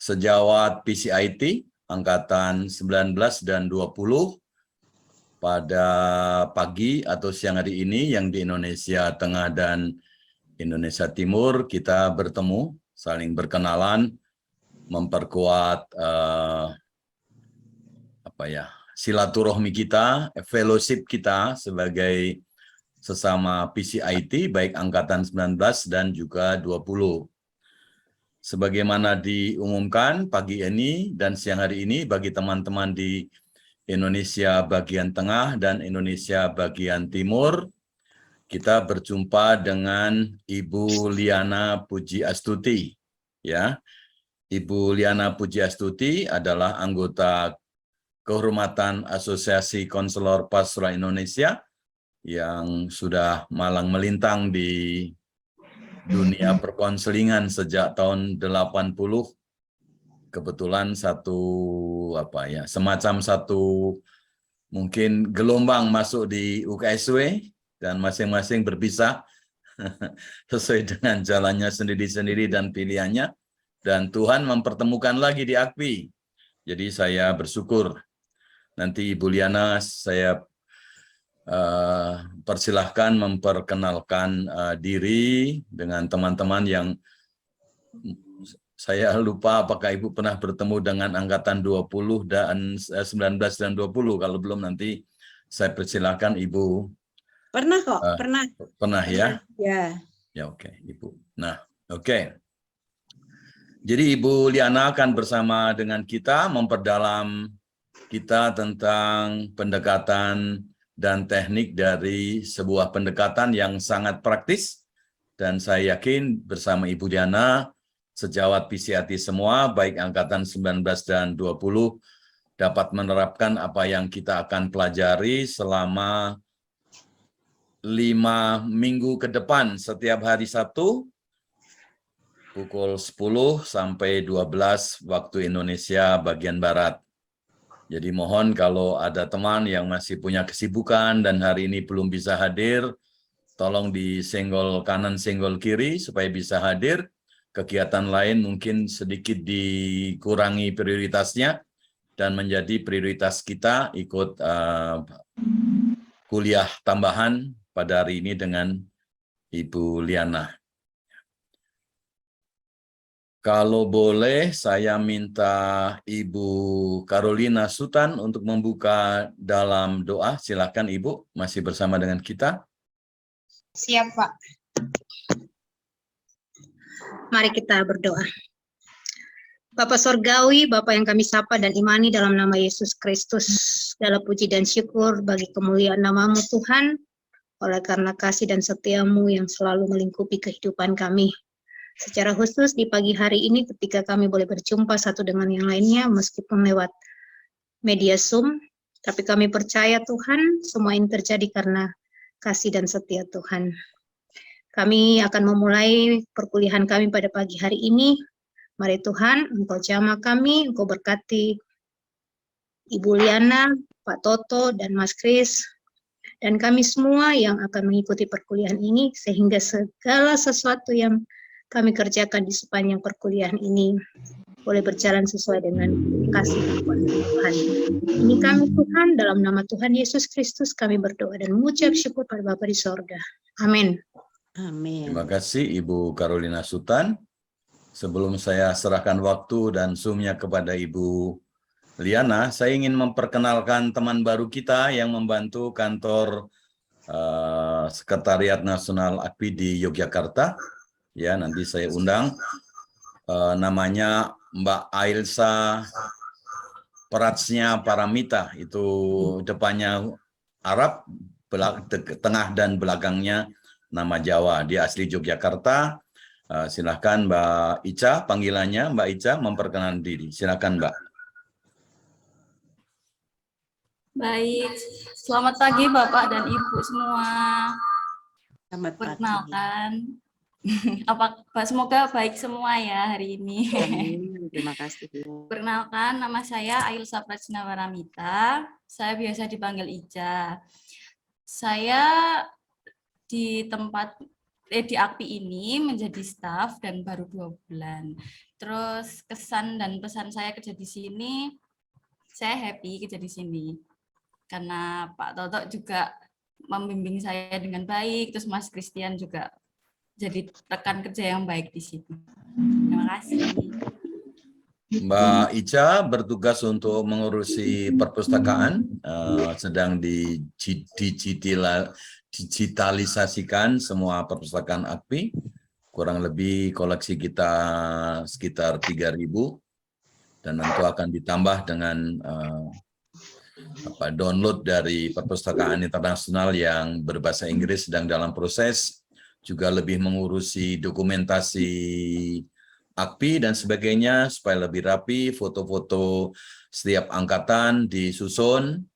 sejawat PCIT angkatan 19 dan 20 pada pagi atau siang hari ini yang di Indonesia Tengah dan Indonesia Timur kita bertemu, saling berkenalan, memperkuat silaturahmi kita, fellowship kita sebagai sesama PCIT baik angkatan 19 dan juga 20. Sebagaimana diumumkan pagi ini dan siang hari ini bagi teman-teman di Indonesia bagian tengah dan Indonesia bagian timur, kita berjumpa dengan Ibu Liana Puji Astuti. Ya, Ibu Liana Puji Astuti adalah anggota Kehormatan Asosiasi Konselor Pastoral Indonesia yang sudah malang melintang di dunia perkonselingan sejak tahun 80. Kebetulan semacam satu mungkin gelombang masuk di UKSW dan masing-masing berpisah sesuai dengan jalannya sendiri-sendiri dan pilihannya, dan Tuhan mempertemukan lagi di AKPI. Jadi saya bersyukur. Nanti Ibu Liana saya persilahkan memperkenalkan diri dengan teman-teman yang saya lupa apakah Ibu pernah bertemu dengan angkatan 20 dan 19 dan 20. Kalau belum nanti saya persilahkan Ibu. Pernah kok, pernah. Pernah ya? Ya. Ya oke, Ibu. Nah, oke. Jadi Ibu Liana akan bersama dengan kita memperdalam kita tentang pendekatan dan teknik dari sebuah pendekatan yang sangat praktis, dan saya yakin bersama Ibu Liana, sejawat PCIT semua, baik angkatan 19 dan 20, dapat menerapkan apa yang kita akan pelajari selama 5 minggu ke depan, setiap hari Sabtu, pukul 10 sampai 12 waktu Indonesia bagian Barat. Jadi mohon kalau ada teman yang masih punya kesibukan dan hari ini belum bisa hadir, tolong disenggol kanan, senggol kiri supaya bisa hadir. Kegiatan lain mungkin sedikit dikurangi prioritasnya dan menjadi prioritas kita ikut kuliah tambahan pada hari ini dengan Ibu Liana. Kalau boleh, saya minta Ibu Carolina Sutan untuk membuka dalam doa. Silakan Ibu, masih bersama dengan kita. Siap, Pak. Mari kita berdoa. Bapa Sorgawi, Bapa yang kami sapa dan imani dalam nama Yesus Kristus, segala puji dan syukur bagi kemuliaan nama-Mu Tuhan, oleh karena kasih dan setia-Mu yang selalu melingkupi kehidupan kami. Secara khusus di pagi hari ini ketika kami boleh berjumpa satu dengan yang lainnya meskipun lewat media Zoom, tapi kami percaya Tuhan semua ini terjadi karena kasih dan setia Tuhan. Kami akan memulai perkuliahan kami pada pagi hari ini. Mari Tuhan, Engkau jamah kami, Engkau berkati Ibu Liana, Pak Toto, dan Mas Kris, dan kami semua yang akan mengikuti perkuliahan ini, sehingga segala sesuatu yang kami kerjakan di sepanjang perkuliahan ini boleh berjalan sesuai dengan kasih dan kuasa Tuhan. Ini kami Tuhan, dalam nama Tuhan Yesus Kristus kami berdoa dan mengucap syukur pada Bapa di sorga. Amin. Amin. Terima kasih Ibu Carolina Sutan. Sebelum saya serahkan waktu dan Zoom-nya kepada Ibu Liana, saya ingin memperkenalkan teman baru kita yang membantu kantor Sekretariat Nasional AKPI di Yogyakarta. Ya, nanti saya undang. Namanya Mbak Ailsa Pratsnya Paramita. Itu depannya Arab, tengah dan belakangnya nama Jawa. Dia asli Yogyakarta. Silakan Mbak Ica, panggilannya Mbak Ica memperkenalkan diri. Silakan Mbak. Baik, selamat pagi Bapak dan Ibu semua. Selamat pagi. Perkenalkan, semoga baik semua ya hari ini. Amin. Terima kasih. Perkenalkan, nama saya Ailsa Pratsnya Paramita. Saya biasa dipanggil Ica. Saya di tempat di AKPI ini menjadi staf dan baru 2 bulan. Terus kesan dan pesan saya kerja di sini, saya happy kerja di sini. Karena Pak Toto juga membimbing saya dengan baik, terus Mas Christian juga jadi rekan kerja yang baik di sini. Terima kasih. Mbak Ica bertugas untuk mengurusi perpustakaan, sedang digitalisasikan semua perpustakaan AKPI. Kurang lebih koleksi kita sekitar 3.000 dan tentu akan ditambah dengan download dari perpustakaan internasional yang berbahasa Inggris sedang dalam proses, juga lebih mengurusi dokumentasi AKPI dan sebagainya supaya lebih rapi, foto-foto setiap angkatan disusun,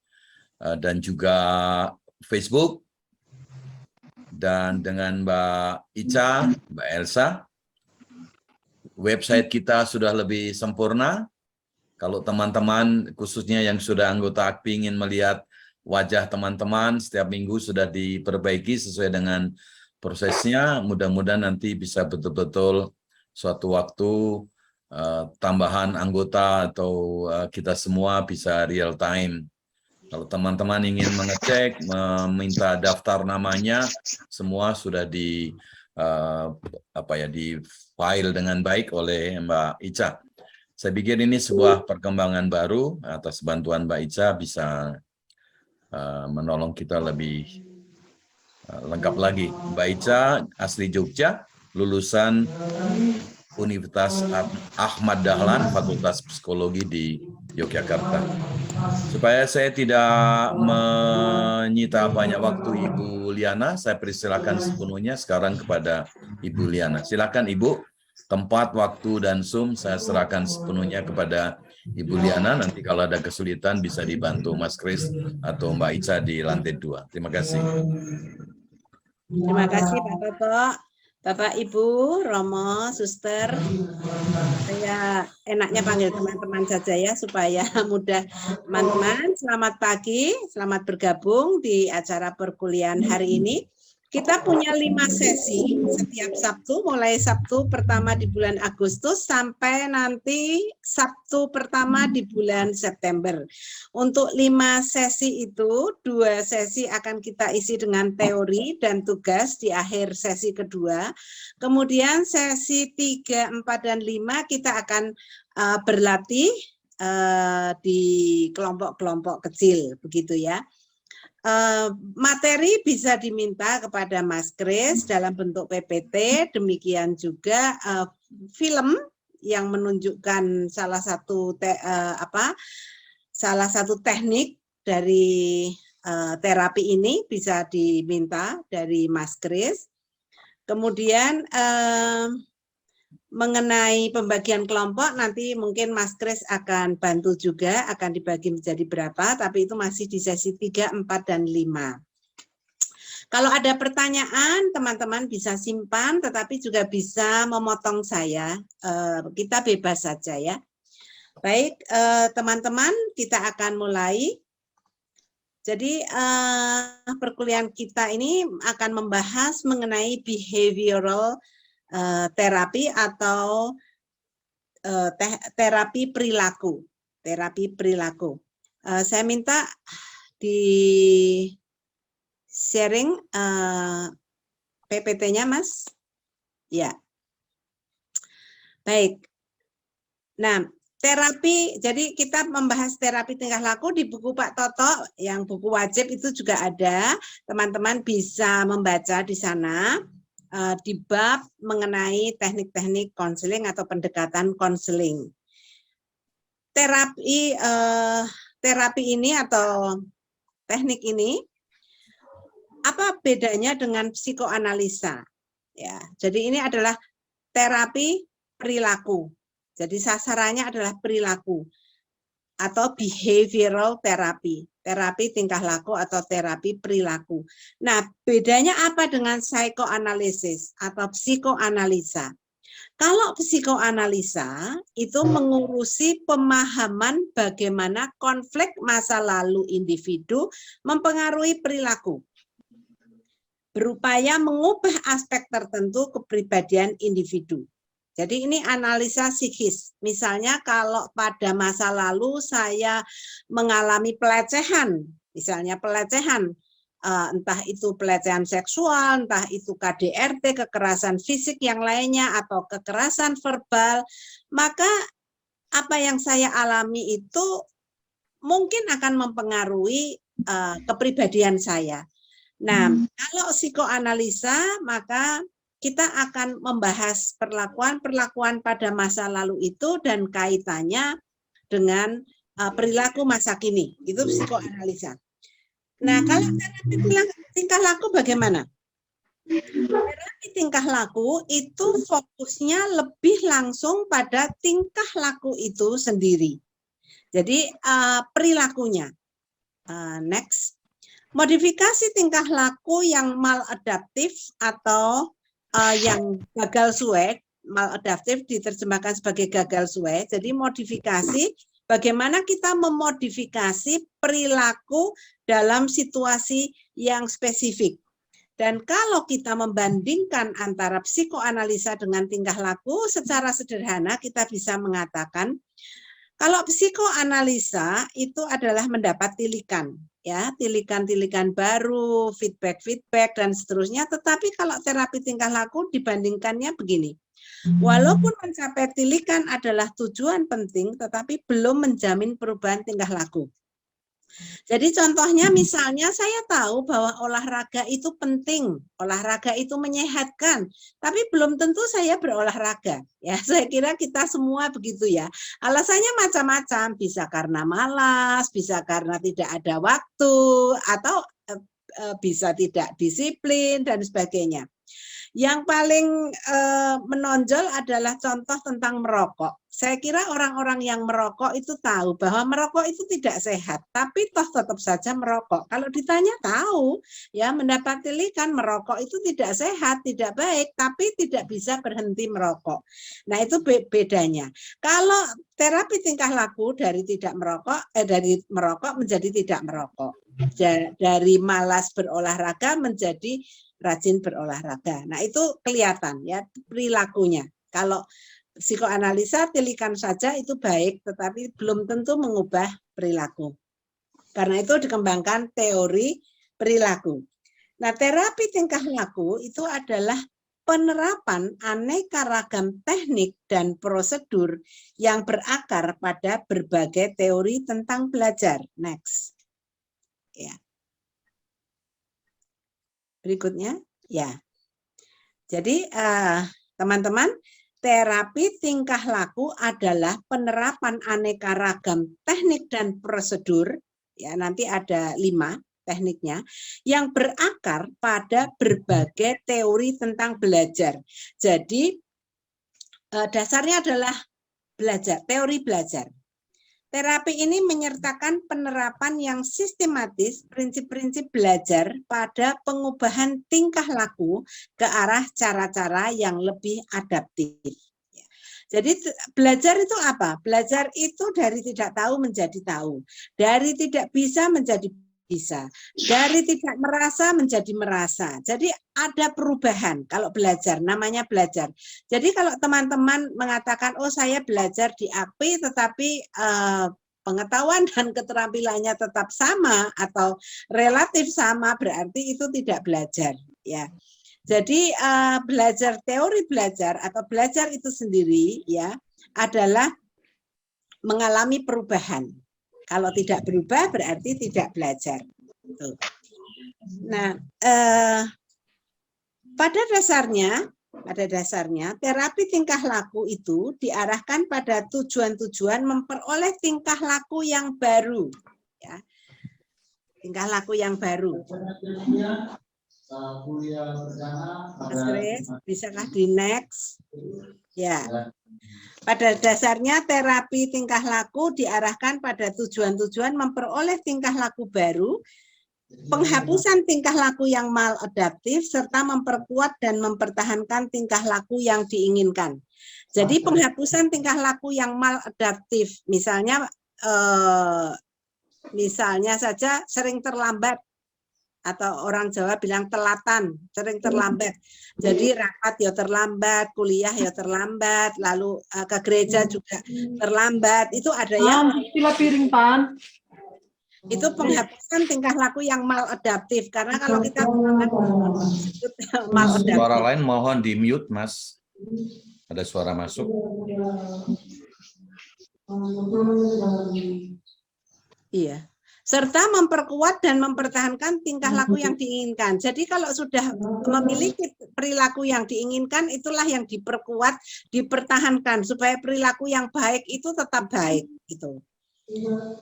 dan juga Facebook. Dan dengan Mbak Ica, Mbak Elsa, website kita sudah lebih sempurna. Kalau teman-teman, khususnya yang sudah anggota AKPI ingin melihat wajah teman-teman, setiap minggu sudah diperbaiki sesuai dengan prosesnya. Mudah-mudahan nanti bisa betul-betul suatu waktu tambahan anggota atau kita semua bisa real time. Kalau teman-teman ingin mengecek, meminta daftar namanya, semua sudah di file dengan baik oleh Mbak Ica. Saya pikir ini sebuah perkembangan baru, atas bantuan Mbak Ica bisa menolong kita lebih lengkap lagi. Mbak Ica asli Jogja, lulusan Universitas Ahmad Dahlan, Fakultas Psikologi di Yogyakarta. Supaya saya tidak menyita banyak waktu Ibu Liana, saya persilakan sepenuhnya sekarang kepada Ibu Liana. Silakan Ibu, tempat, waktu, dan Zoom saya serahkan sepenuhnya kepada Ibu Liana. Nanti kalau ada kesulitan bisa dibantu Mas Kris atau Mbak Ica di lantai 2. Terima kasih. Terima kasih Pak Toto. Bapak, Ibu, Romo, Suster, saya enaknya panggil teman-teman saja ya supaya mudah. Teman-teman, selamat pagi, selamat bergabung di acara perkuliahan hari ini. Kita punya 5 sesi setiap Sabtu, mulai Sabtu pertama di bulan Agustus sampai nanti Sabtu pertama di bulan September. Untuk 5 sesi itu, 2 sesi akan kita isi dengan teori dan tugas di akhir sesi kedua. Kemudian sesi 3, 4, dan 5 kita akan berlatih di kelompok-kelompok kecil, begitu ya. Materi bisa diminta kepada Mas Kris dalam bentuk PPT, demikian juga film yang menunjukkan salah satu teknik dari terapi ini bisa diminta dari Mas Kris. Kemudian mengenai pembagian kelompok nanti mungkin Mas Kris akan bantu juga, akan dibagi menjadi berapa, tapi itu masih di sesi 3, 4, dan 5. Kalau ada pertanyaan, teman-teman bisa simpan, tetapi juga bisa memotong saya, kita bebas saja ya. Baik, teman-teman, kita akan mulai. Jadi perkuliahan kita ini akan membahas mengenai behavioral terapi atau terapi perilaku. Saya minta di sharing PPT-nya, Mas. Ya. Baik. Nah, terapi, jadi kita membahas terapi tingkah laku di buku Pak Toto, yang buku wajib itu juga ada. Teman-teman bisa membaca di sana. Di bab mengenai teknik-teknik konseling atau pendekatan konseling. Terapi ini atau teknik ini apa bedanya dengan psikoanalisa? Ya, jadi ini adalah terapi perilaku. Jadi sasarannya adalah perilaku atau behavioral therapy. Terapi tingkah laku atau terapi perilaku. Nah, bedanya apa dengan psikoanalisis atau psikoanalisa? Kalau psikoanalisa itu mengurusi pemahaman bagaimana konflik masa lalu individu mempengaruhi perilaku. berupaya mengubah aspek tertentu kepribadian individu. Jadi ini analisa psikis. Misalnya kalau pada masa lalu saya mengalami pelecehan, misalnya pelecehan, entah itu pelecehan seksual, entah itu KDRT, kekerasan fisik yang lainnya, atau kekerasan verbal, maka apa yang saya alami itu mungkin akan mempengaruhi kepribadian saya. Nah, kalau psikoanalisa, maka kita akan membahas perlakuan-perlakuan pada masa lalu itu dan kaitannya dengan perilaku masa kini. Itu psikoanalisa. Nah, kalau terapi tingkah laku bagaimana? Terapi tingkah laku itu fokusnya lebih langsung pada tingkah laku itu sendiri. Jadi perilakunya. Next. Modifikasi tingkah laku yang maladaptif atau yang gagal suai, maladaptif diterjemahkan sebagai gagal suai. Jadi modifikasi, bagaimana kita memodifikasi perilaku dalam situasi yang spesifik. Dan kalau kita membandingkan antara psikoanalisa dengan tingkah laku, secara sederhana kita bisa mengatakan, kalau psikoanalisa itu adalah mendapat tilikan, ya, tilikan-tilikan baru, feedback-feedback dan seterusnya. Tetapi kalau terapi tingkah laku dibandingkannya begini. Walaupun mencapai tilikan adalah tujuan penting, tetapi belum menjamin perubahan tingkah laku. Jadi contohnya misalnya saya tahu bahwa olahraga itu penting, olahraga itu menyehatkan, tapi belum tentu saya berolahraga. Ya, saya kira kita semua begitu ya. Alasannya macam-macam, bisa karena malas, bisa karena tidak ada waktu, atau bisa tidak disiplin dan sebagainya. Yang paling menonjol adalah contoh tentang merokok. Saya kira orang-orang yang merokok itu tahu bahwa merokok itu tidak sehat, tapi toh tetap saja merokok. Kalau ditanya tahu, ya mendapat tilikan merokok itu tidak sehat, tidak baik, tapi tidak bisa berhenti merokok. Nah itu bedanya. Kalau terapi tingkah laku dari tidak merokok, dari merokok menjadi tidak merokok, dari malas berolahraga menjadi rajin berolahraga. Nah, itu kelihatan ya perilakunya. Kalau psikoanalisa tilikan saja itu baik, tetapi belum tentu mengubah perilaku. Karena itu dikembangkan teori perilaku. Nah, terapi tingkah laku itu adalah penerapan aneka ragam teknik dan prosedur yang berakar pada berbagai teori tentang belajar. Next. Ya. Berikutnya, ya. Jadi teman-teman, terapi tingkah laku adalah penerapan aneka ragam teknik dan prosedur, ya nanti ada 5 tekniknya, yang berakar pada berbagai teori tentang belajar. Jadi dasarnya adalah belajar, teori belajar. Terapi ini menyertakan penerapan yang sistematis prinsip-prinsip belajar pada pengubahan tingkah laku ke arah cara-cara yang lebih adaptif. Jadi belajar itu apa? Belajar itu dari tidak tahu menjadi tahu, dari tidak bisa menjadi bisa, dari tidak merasa menjadi merasa. Jadi ada perubahan kalau belajar, namanya belajar. Jadi kalau teman-teman mengatakan, oh saya belajar di AP tetapi pengetahuan dan keterampilannya tetap sama atau relatif sama, berarti itu tidak belajar. Ya. Jadi belajar, teori belajar atau belajar itu sendiri ya adalah mengalami perubahan. Kalau tidak berubah berarti tidak belajar. Nah, pada dasarnya terapi tingkah laku itu diarahkan pada tujuan-tujuan memperoleh tingkah laku yang baru. Ya. Tingkah laku yang baru. Mas Chris, bisakah di next? Ya. Pada dasarnya terapi tingkah laku diarahkan pada tujuan-tujuan memperoleh tingkah laku baru, penghapusan tingkah laku yang maladaptif, serta memperkuat dan mempertahankan tingkah laku yang diinginkan. Jadi penghapusan tingkah laku yang maladaptif, misalnya saja sering terlambat, atau orang Jawa bilang telatan, sering terlambat. Jadi rapat ya terlambat, kuliah ya terlambat, lalu ke gereja juga terlambat. Itu ada yang Sila piring, Pan. itu penghapusan tingkah laku yang maladaptif, karena kalau kita terlambat disebut maladaptif. Suara lain mohon di mute, Mas. Ada suara masuk. Iya. Serta memperkuat dan mempertahankan tingkah laku yang diinginkan. Jadi kalau sudah memiliki perilaku yang diinginkan, itulah yang diperkuat, dipertahankan supaya perilaku yang baik itu tetap baik gitu.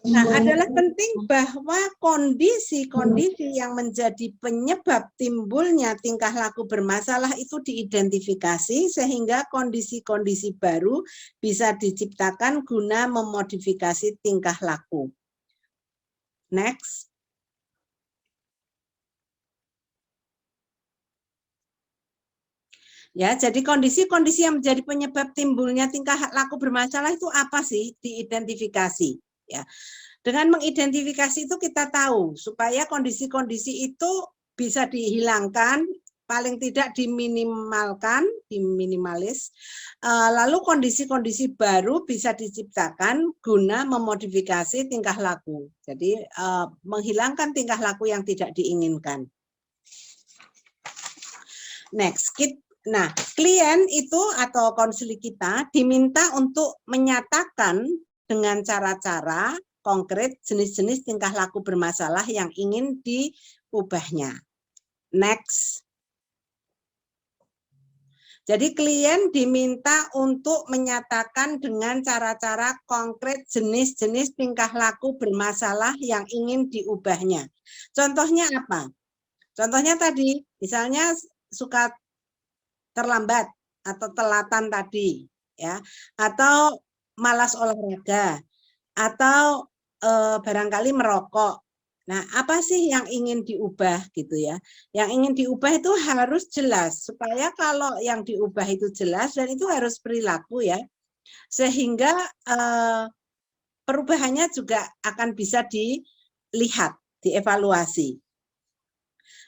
Nah, adalah penting bahwa kondisi-kondisi yang menjadi penyebab timbulnya tingkah laku bermasalah itu diidentifikasi sehingga kondisi-kondisi baru bisa diciptakan guna memodifikasi tingkah laku. Next. Ya, jadi kondisi-kondisi yang menjadi penyebab timbulnya tingkah laku bermasalah itu apa sih? Diidentifikasi. Ya, dengan mengidentifikasi itu kita tahu supaya kondisi-kondisi itu bisa dihilangkan, paling tidak diminimalkan, diminimalis. Lalu kondisi-kondisi baru bisa diciptakan guna memodifikasi tingkah laku. Jadi menghilangkan tingkah laku yang tidak diinginkan. Next, nah klien itu atau konseling kita diminta untuk menyatakan dengan cara-cara konkret jenis-jenis tingkah laku bermasalah yang ingin diubahnya. Next. Jadi klien diminta untuk menyatakan dengan cara-cara konkret jenis-jenis tingkah laku bermasalah yang ingin diubahnya. Contohnya apa? Contohnya tadi, misalnya suka terlambat atau telatan tadi, ya, atau malas olahraga, atau barangkali merokok. Nah, apa sih yang ingin diubah gitu ya? Yang ingin diubah itu harus jelas, supaya kalau yang diubah itu jelas dan itu harus perilaku ya, sehingga perubahannya juga akan bisa dilihat, dievaluasi.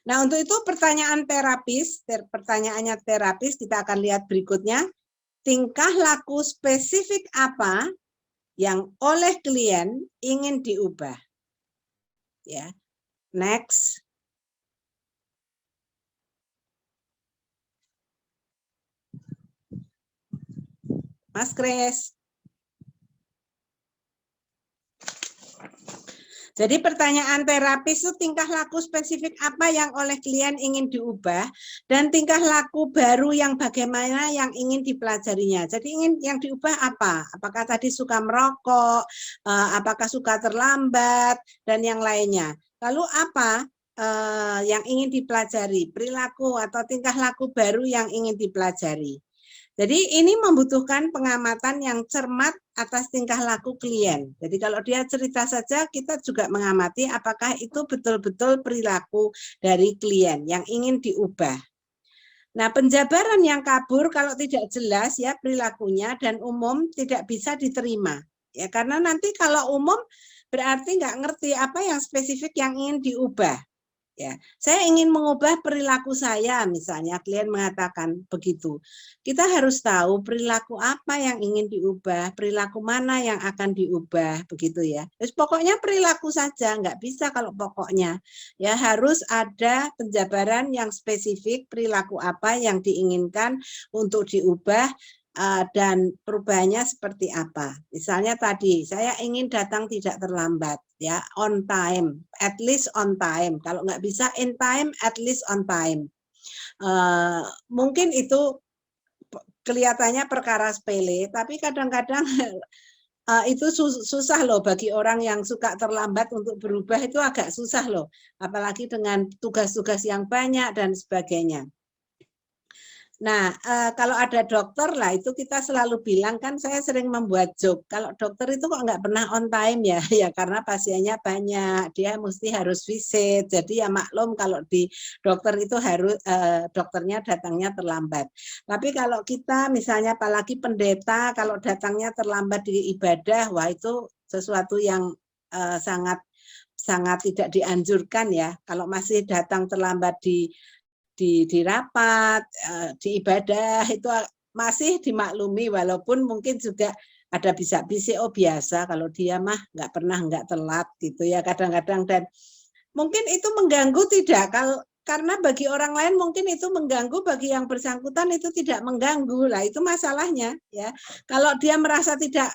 Nah, untuk itu pertanyaannya terapis kita akan lihat berikutnya. Tingkah laku spesifik apa yang oleh klien ingin diubah? Ya. Next. Mas Kres. Jadi pertanyaan terapis itu tingkah laku spesifik apa yang oleh klien ingin diubah dan tingkah laku baru yang bagaimana yang ingin dipelajarinya. Jadi yang diubah apa? Apakah tadi suka merokok, apakah suka terlambat, dan yang lainnya. Lalu apa yang ingin dipelajari? Perilaku atau tingkah laku baru yang ingin dipelajari. Jadi ini membutuhkan pengamatan yang cermat atas tingkah laku klien. Jadi kalau dia cerita saja, kita juga mengamati apakah itu betul-betul perilaku dari klien yang ingin diubah. Nah, penjabaran yang kabur kalau tidak jelas ya perilakunya dan umum tidak bisa diterima. Ya, karena nanti kalau umum berarti nggak ngerti apa yang spesifik yang ingin diubah. Ya, saya ingin mengubah perilaku saya, misalnya klien mengatakan begitu. Kita harus tahu perilaku apa yang ingin diubah, perilaku mana yang akan diubah, begitu ya. Terus pokoknya perilaku saja, nggak bisa kalau pokoknya. Ya harus ada penjabaran yang spesifik perilaku apa yang diinginkan untuk diubah. Dan perubahannya seperti apa. Misalnya tadi, saya ingin datang tidak terlambat, ya, on time, at least on time. Kalau nggak bisa in time, at least on time. Mungkin itu kelihatannya perkara sepele, tapi kadang-kadang itu susah loh bagi orang yang suka terlambat untuk berubah, itu agak susah loh. Apalagi dengan tugas-tugas yang banyak dan sebagainya. Nah, kalau ada dokter lah itu kita selalu bilang kan saya sering membuat joke. Kalau dokter itu kok nggak pernah on time ya, ya karena pasiennya banyak, dia mesti harus visit. Jadi ya maklum kalau di dokter itu harus dokternya datangnya terlambat. Tapi kalau kita misalnya apalagi pendeta kalau datangnya terlambat di ibadah, wah itu sesuatu yang sangat sangat tidak dianjurkan ya. Kalau masih datang terlambat di rapat, di ibadah itu masih dimaklumi, walaupun mungkin juga ada bisa-bisi, oh biasa kalau dia mah nggak pernah nggak telat gitu ya kadang-kadang, dan mungkin itu mengganggu tidak, karena bagi orang lain mungkin itu mengganggu, bagi yang bersangkutan itu tidak mengganggu. Lah itu masalahnya ya. Kalau dia merasa tidak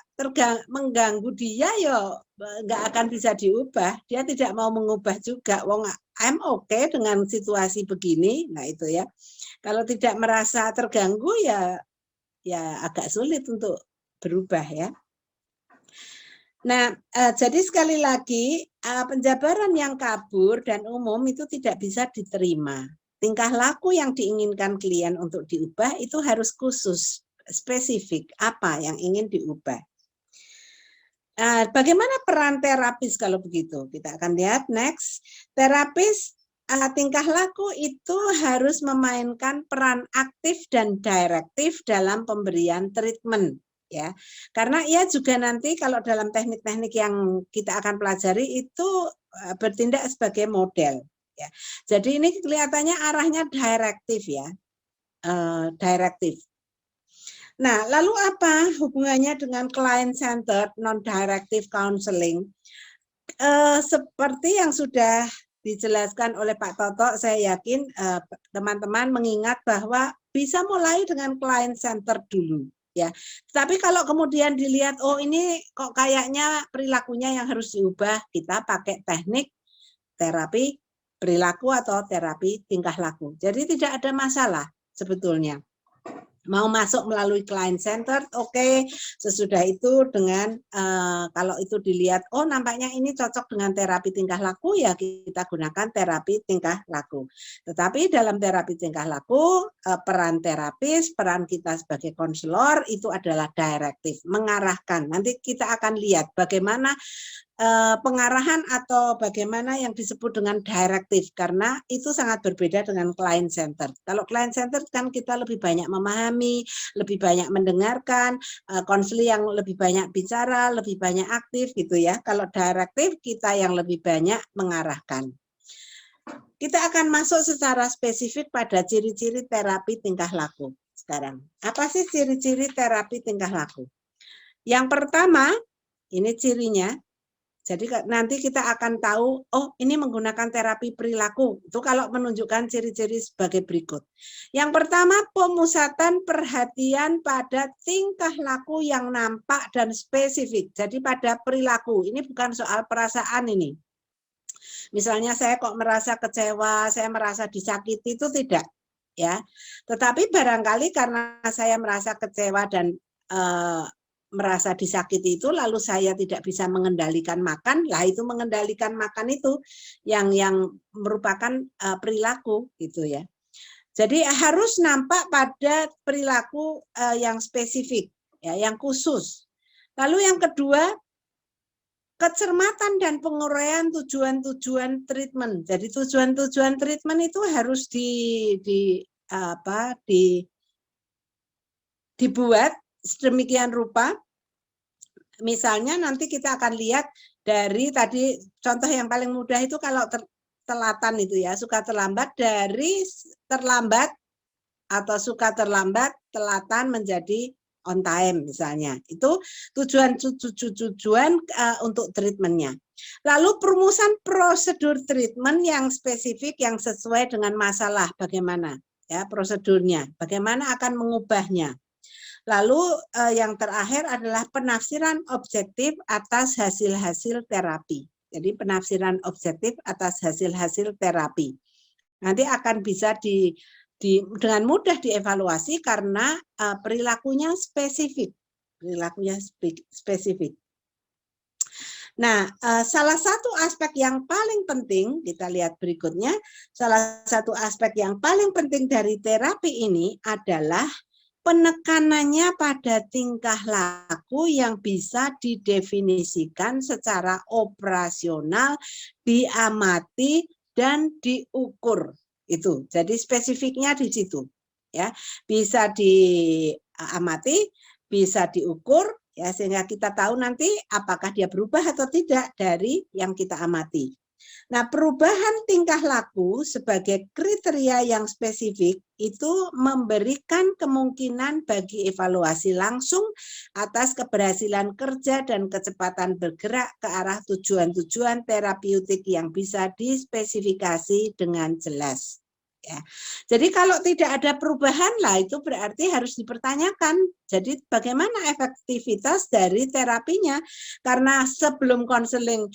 mengganggu dia, ya nggak akan bisa diubah. Dia tidak mau mengubah juga. Wong I'm okay dengan situasi begini. Nah itu ya. Kalau tidak merasa terganggu ya agak sulit untuk berubah ya. Nah, jadi sekali lagi penjabaran yang kabur dan umum itu tidak bisa diterima. Tingkah laku yang diinginkan klien untuk diubah itu harus khusus, spesifik, apa yang ingin diubah. Bagaimana peran terapis kalau begitu? Kita akan lihat next. Terapis tingkah laku itu harus memainkan peran aktif dan direktif dalam pemberian treatment. Ya, karena ia juga nanti kalau dalam teknik-teknik yang kita akan pelajari itu bertindak sebagai model. Ya, jadi ini kelihatannya arahnya direktif ya, direktif. Nah, lalu apa hubungannya dengan client-centered non-directive counseling? Seperti yang sudah dijelaskan oleh Pak Toto, saya yakin teman-teman mengingat bahwa bisa mulai dengan client-centered dulu. Ya, tapi kalau kemudian dilihat, oh ini kok kayaknya perilakunya yang harus diubah, kita pakai teknik terapi perilaku atau terapi tingkah laku. Jadi tidak ada masalah sebetulnya. Mau masuk melalui client centered, oke. Sesudah itu dengan kalau itu dilihat, oh nampaknya ini cocok dengan terapi tingkah laku, ya kita gunakan terapi tingkah laku. Tetapi dalam terapi tingkah laku, peran terapis, peran kita sebagai konselor itu adalah direktif, mengarahkan. Nanti kita akan lihat bagaimana pengarahan atau bagaimana yang disebut dengan direktif, karena itu sangat berbeda dengan client centered. Kalau client centered kan kita lebih banyak memahami, lebih banyak mendengarkan, konseling yang lebih banyak bicara, lebih banyak aktif gitu ya. Kalau direktif kita yang lebih banyak mengarahkan. Kita akan masuk secara spesifik pada ciri-ciri terapi tingkah laku sekarang. Apa sih ciri-ciri terapi tingkah laku? Yang pertama, ini cirinya. Jadi nanti kita akan tahu, oh ini menggunakan terapi perilaku. Itu kalau menunjukkan ciri-ciri sebagai berikut. Yang pertama, pemusatan perhatian pada tingkah laku yang nampak dan spesifik. Jadi pada perilaku, ini bukan soal perasaan ini. Misalnya saya kok merasa kecewa, saya merasa disakiti, itu tidak. Ya. Tetapi barangkali karena saya merasa kecewa dan merasa disakiti itu, lalu saya tidak bisa mengendalikan makan, lah itu mengendalikan makan itu yang merupakan perilaku gitu ya. Jadi harus nampak pada perilaku yang spesifik, ya, yang khusus. Lalu yang kedua, kecermatan dan penguraian tujuan-tujuan treatment. Jadi tujuan-tujuan treatment itu harus dibuat sedemikian rupa. Misalnya nanti kita akan lihat dari tadi contoh yang paling mudah itu kalau telatan itu ya, suka terlambat, dari terlambat atau suka terlambat, telatan menjadi on time misalnya. Itu tujuan untuk treatmentnya. Lalu perumusan prosedur treatment yang spesifik yang sesuai dengan masalah, bagaimana ya prosedurnya, bagaimana akan mengubahnya. Lalu yang terakhir adalah penafsiran objektif atas hasil-hasil terapi. Jadi penafsiran objektif atas hasil-hasil terapi. Nanti akan bisa dengan mudah dievaluasi karena perilakunya spesifik. Perilakunya spesifik. Nah, salah satu aspek yang paling penting, kita lihat berikutnya, salah satu aspek yang paling penting dari terapi ini adalah penekanannya pada tingkah laku yang bisa didefinisikan secara operasional, diamati, dan diukur. Itu. Jadi spesifiknya di situ. Ya, bisa diamati, bisa diukur, ya, sehingga kita tahu nanti apakah dia berubah atau tidak dari yang kita amati. Nah, perubahan tingkah laku sebagai kriteria yang spesifik itu memberikan kemungkinan bagi evaluasi langsung atas keberhasilan kerja dan kecepatan bergerak ke arah tujuan-tujuan terapeutik yang bisa dispesifikasi dengan jelas. Ya. Jadi kalau tidak ada perubahan lah itu berarti harus dipertanyakan. Jadi bagaimana efektivitas dari terapinya? Karena sebelum konseling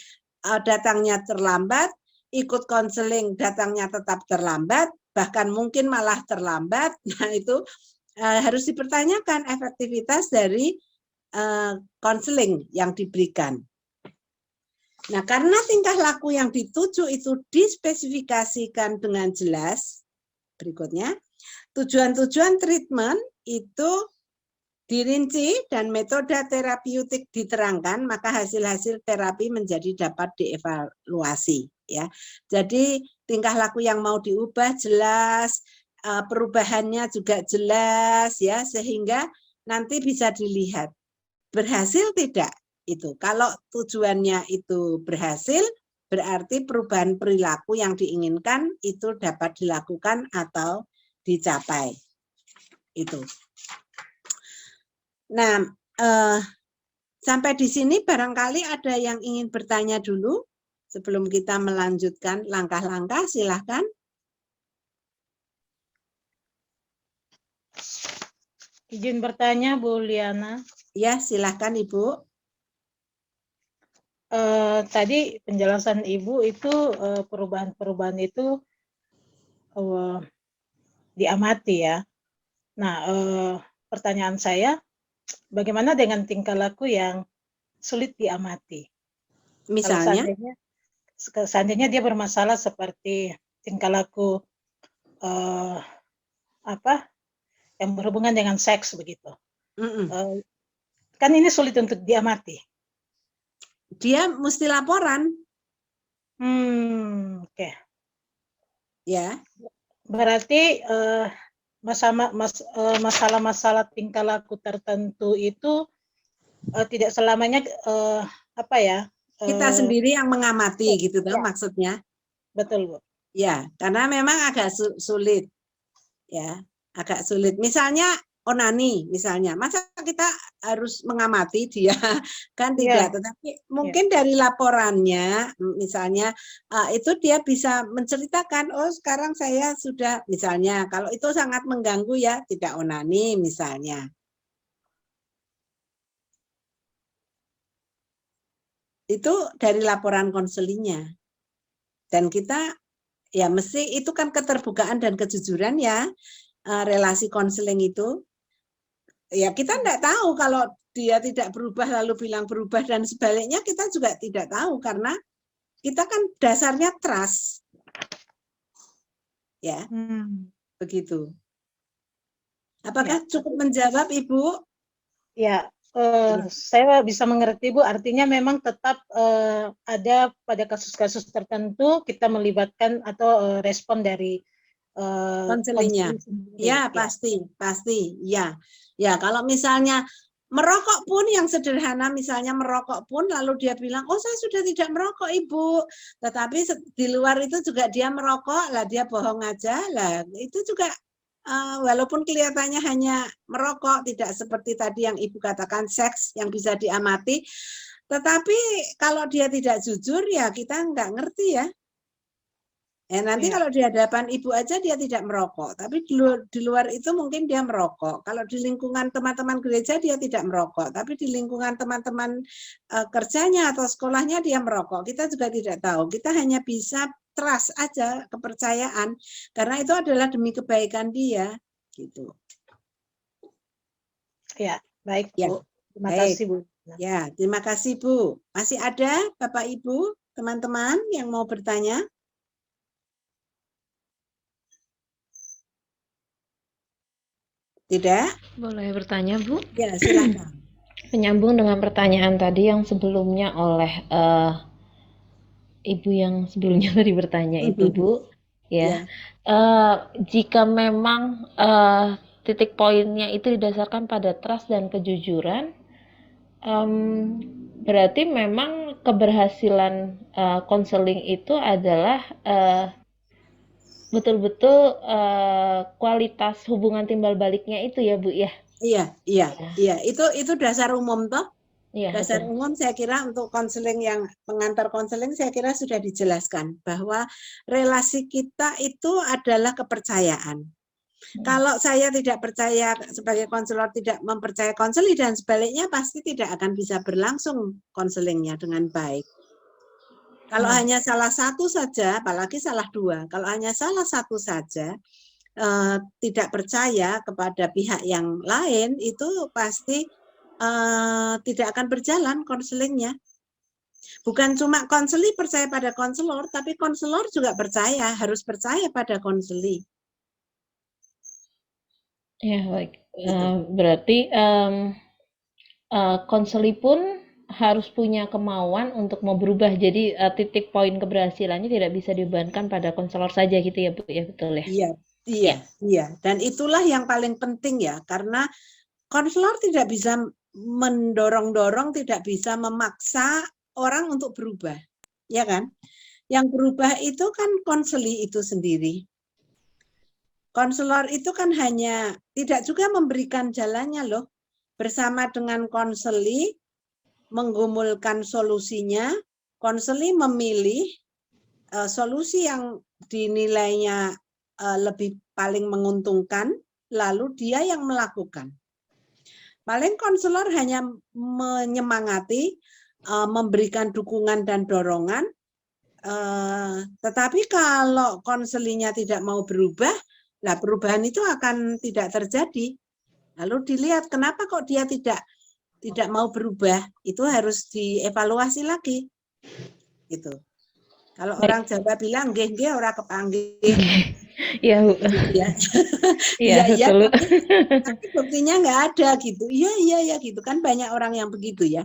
datangnya terlambat, ikut konseling datangnya tetap terlambat, bahkan mungkin malah terlambat. Nah itu harus dipertanyakan efektivitas dari konseling yang diberikan. Nah, karena tingkah laku yang dituju itu dispesifikasikan dengan jelas, berikutnya, tujuan-tujuan treatment itu dirinci dan metode terapeutik diterangkan, maka hasil-hasil terapi menjadi dapat dievaluasi. Ya, jadi tingkah laku yang mau diubah jelas, perubahannya juga jelas, ya, sehingga nanti bisa dilihat berhasil tidak. Itu kalau tujuannya itu berhasil, berarti perubahan perilaku yang diinginkan itu dapat dilakukan atau dicapai. Itu. Nah, sampai di sini barangkali ada yang ingin bertanya dulu sebelum kita melanjutkan langkah-langkah, silahkan. Izin bertanya, Bu Liana. Ya, silahkan Ibu. Tadi penjelasan Ibu itu perubahan-perubahan itu diamati ya. Nah, pertanyaan saya, bagaimana dengan tingkah laku yang sulit diamati? Misalnya? Seandainya dia bermasalah seperti tingkah laku yang berhubungan dengan seks begitu. Kan ini sulit untuk diamati. Dia mesti laporan. Oke. Ya. Berarti masalah-masalah tingkah laku tertentu itu tidak selamanya kita sendiri yang mengamati gitu ya. Maksudnya. Betul, Bu. Ya, karena memang agak sulit. Ya, agak sulit. Misalnya onani misalnya, masa kita harus mengamati dia? Kan tidak, tetapi mungkin dari laporannya misalnya itu dia bisa menceritakan, oh sekarang saya sudah, misalnya kalau itu sangat mengganggu ya tidak onani misalnya. Itu dari laporan konselingnya. Dan kita ya mesti itu kan keterbukaan dan kejujuran ya, relasi konseling itu. Ya kita tidak tahu kalau dia tidak berubah lalu bilang berubah dan sebaliknya kita juga tidak tahu karena kita kan dasarnya trust. Ya, begitu. Apakah cukup menjawab Ibu? Ya, saya bisa mengerti Bu, artinya memang tetap ada pada kasus-kasus tertentu kita melibatkan atau respon dari konselingnya. Ya, pasti. Ya, kalau misalnya merokok pun yang sederhana, misalnya merokok pun lalu dia bilang, oh saya sudah tidak merokok Ibu, tetapi di luar itu juga dia merokok, lah dia bohong aja, lah itu juga walaupun kelihatannya hanya merokok, tidak seperti tadi yang Ibu katakan seks yang bisa diamati, tetapi kalau dia tidak jujur ya kita nggak ngerti ya. Nanti kalau di hadapan Ibu aja dia tidak merokok, tapi di luar itu mungkin dia merokok. Kalau di lingkungan teman-teman gereja dia tidak merokok, tapi di lingkungan teman-teman kerjanya atau sekolahnya dia merokok. Kita juga tidak tahu. Kita hanya bisa trust aja, kepercayaan, karena itu adalah demi kebaikan dia, gitu. Ya, baik Bu. Terima kasih Bu. Ya, terima kasih Bu. Masih ada Bapak Ibu, teman-teman yang mau bertanya? Tidak? Boleh bertanya, Bu? Ya, silakan. Menyambung dengan pertanyaan tadi yang sebelumnya oleh Ibu yang sebelumnya tadi bertanya itu, Bu. Ya. Jika memang titik poinnya itu didasarkan pada trust dan kejujuran, Berarti memang keberhasilan konseling itu adalah betul-betul kualitas hubungan timbal baliknya itu ya Bu ya? Iya, iya, iya. Itu dasar umum toh. Iya Dasar betul. umum saya kira untuk konseling yang pengantar konseling saya kira sudah dijelaskan bahwa relasi kita itu adalah kepercayaan. Kalau saya tidak percaya sebagai konselor tidak mempercayai konseli dan sebaliknya pasti tidak akan bisa berlangsung konselingnya dengan baik. Kalau hanya salah satu saja, apalagi salah dua, kalau hanya salah satu saja tidak percaya kepada pihak yang lain itu pasti tidak akan berjalan konselingnya. Bukan cuma konseli percaya pada konselor, tapi konselor juga percaya, harus percaya pada konseli. Ya baik. Gitu. Berarti konseli pun harus punya kemauan untuk mau berubah. Jadi titik poin keberhasilannya tidak bisa dibebankan pada konselor saja gitu ya Bu ya, betul ya? Iya, iya, iya. Dan itulah yang paling penting ya, karena konselor tidak bisa mendorong-dorong, tidak bisa memaksa orang untuk berubah, ya kan? Yang berubah itu kan konseli itu sendiri. Konselor itu kan hanya tidak juga memberikan jalannya loh. Bersama dengan konseli menggumulkan solusinya, konseli memilih solusi yang dinilainya lebih paling menguntungkan, lalu dia yang melakukan. Paling konselor hanya menyemangati, memberikan dukungan dan dorongan, tetapi kalau konselinya tidak mau berubah, nah perubahan itu akan tidak terjadi. Lalu dilihat kenapa kok dia tidak mau berubah, itu harus dievaluasi lagi. Gitu. Kalau orang Jawa bilang nggih nggih ora kepanggih. Iya Bu. Ya. Iya Iya, betul. tapi buktinya nggak ada gitu. Iya gitu kan banyak orang yang begitu ya.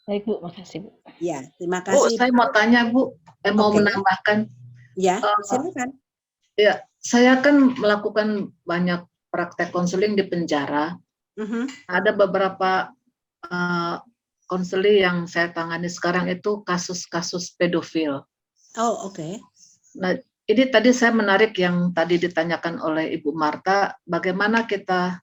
Baik Bu, makasih Bu. Ya, terima Bu, kasih. saya mau tanya Bu, mau Oke. menambahkan. Ya, silakan. Ya, saya kan melakukan banyak praktek konseling di penjara. Ada beberapa konseling yang saya tangani sekarang itu kasus-kasus pedofil. Oh, oke. Nah, ini tadi saya menarik yang tadi ditanyakan oleh Ibu Marta, bagaimana kita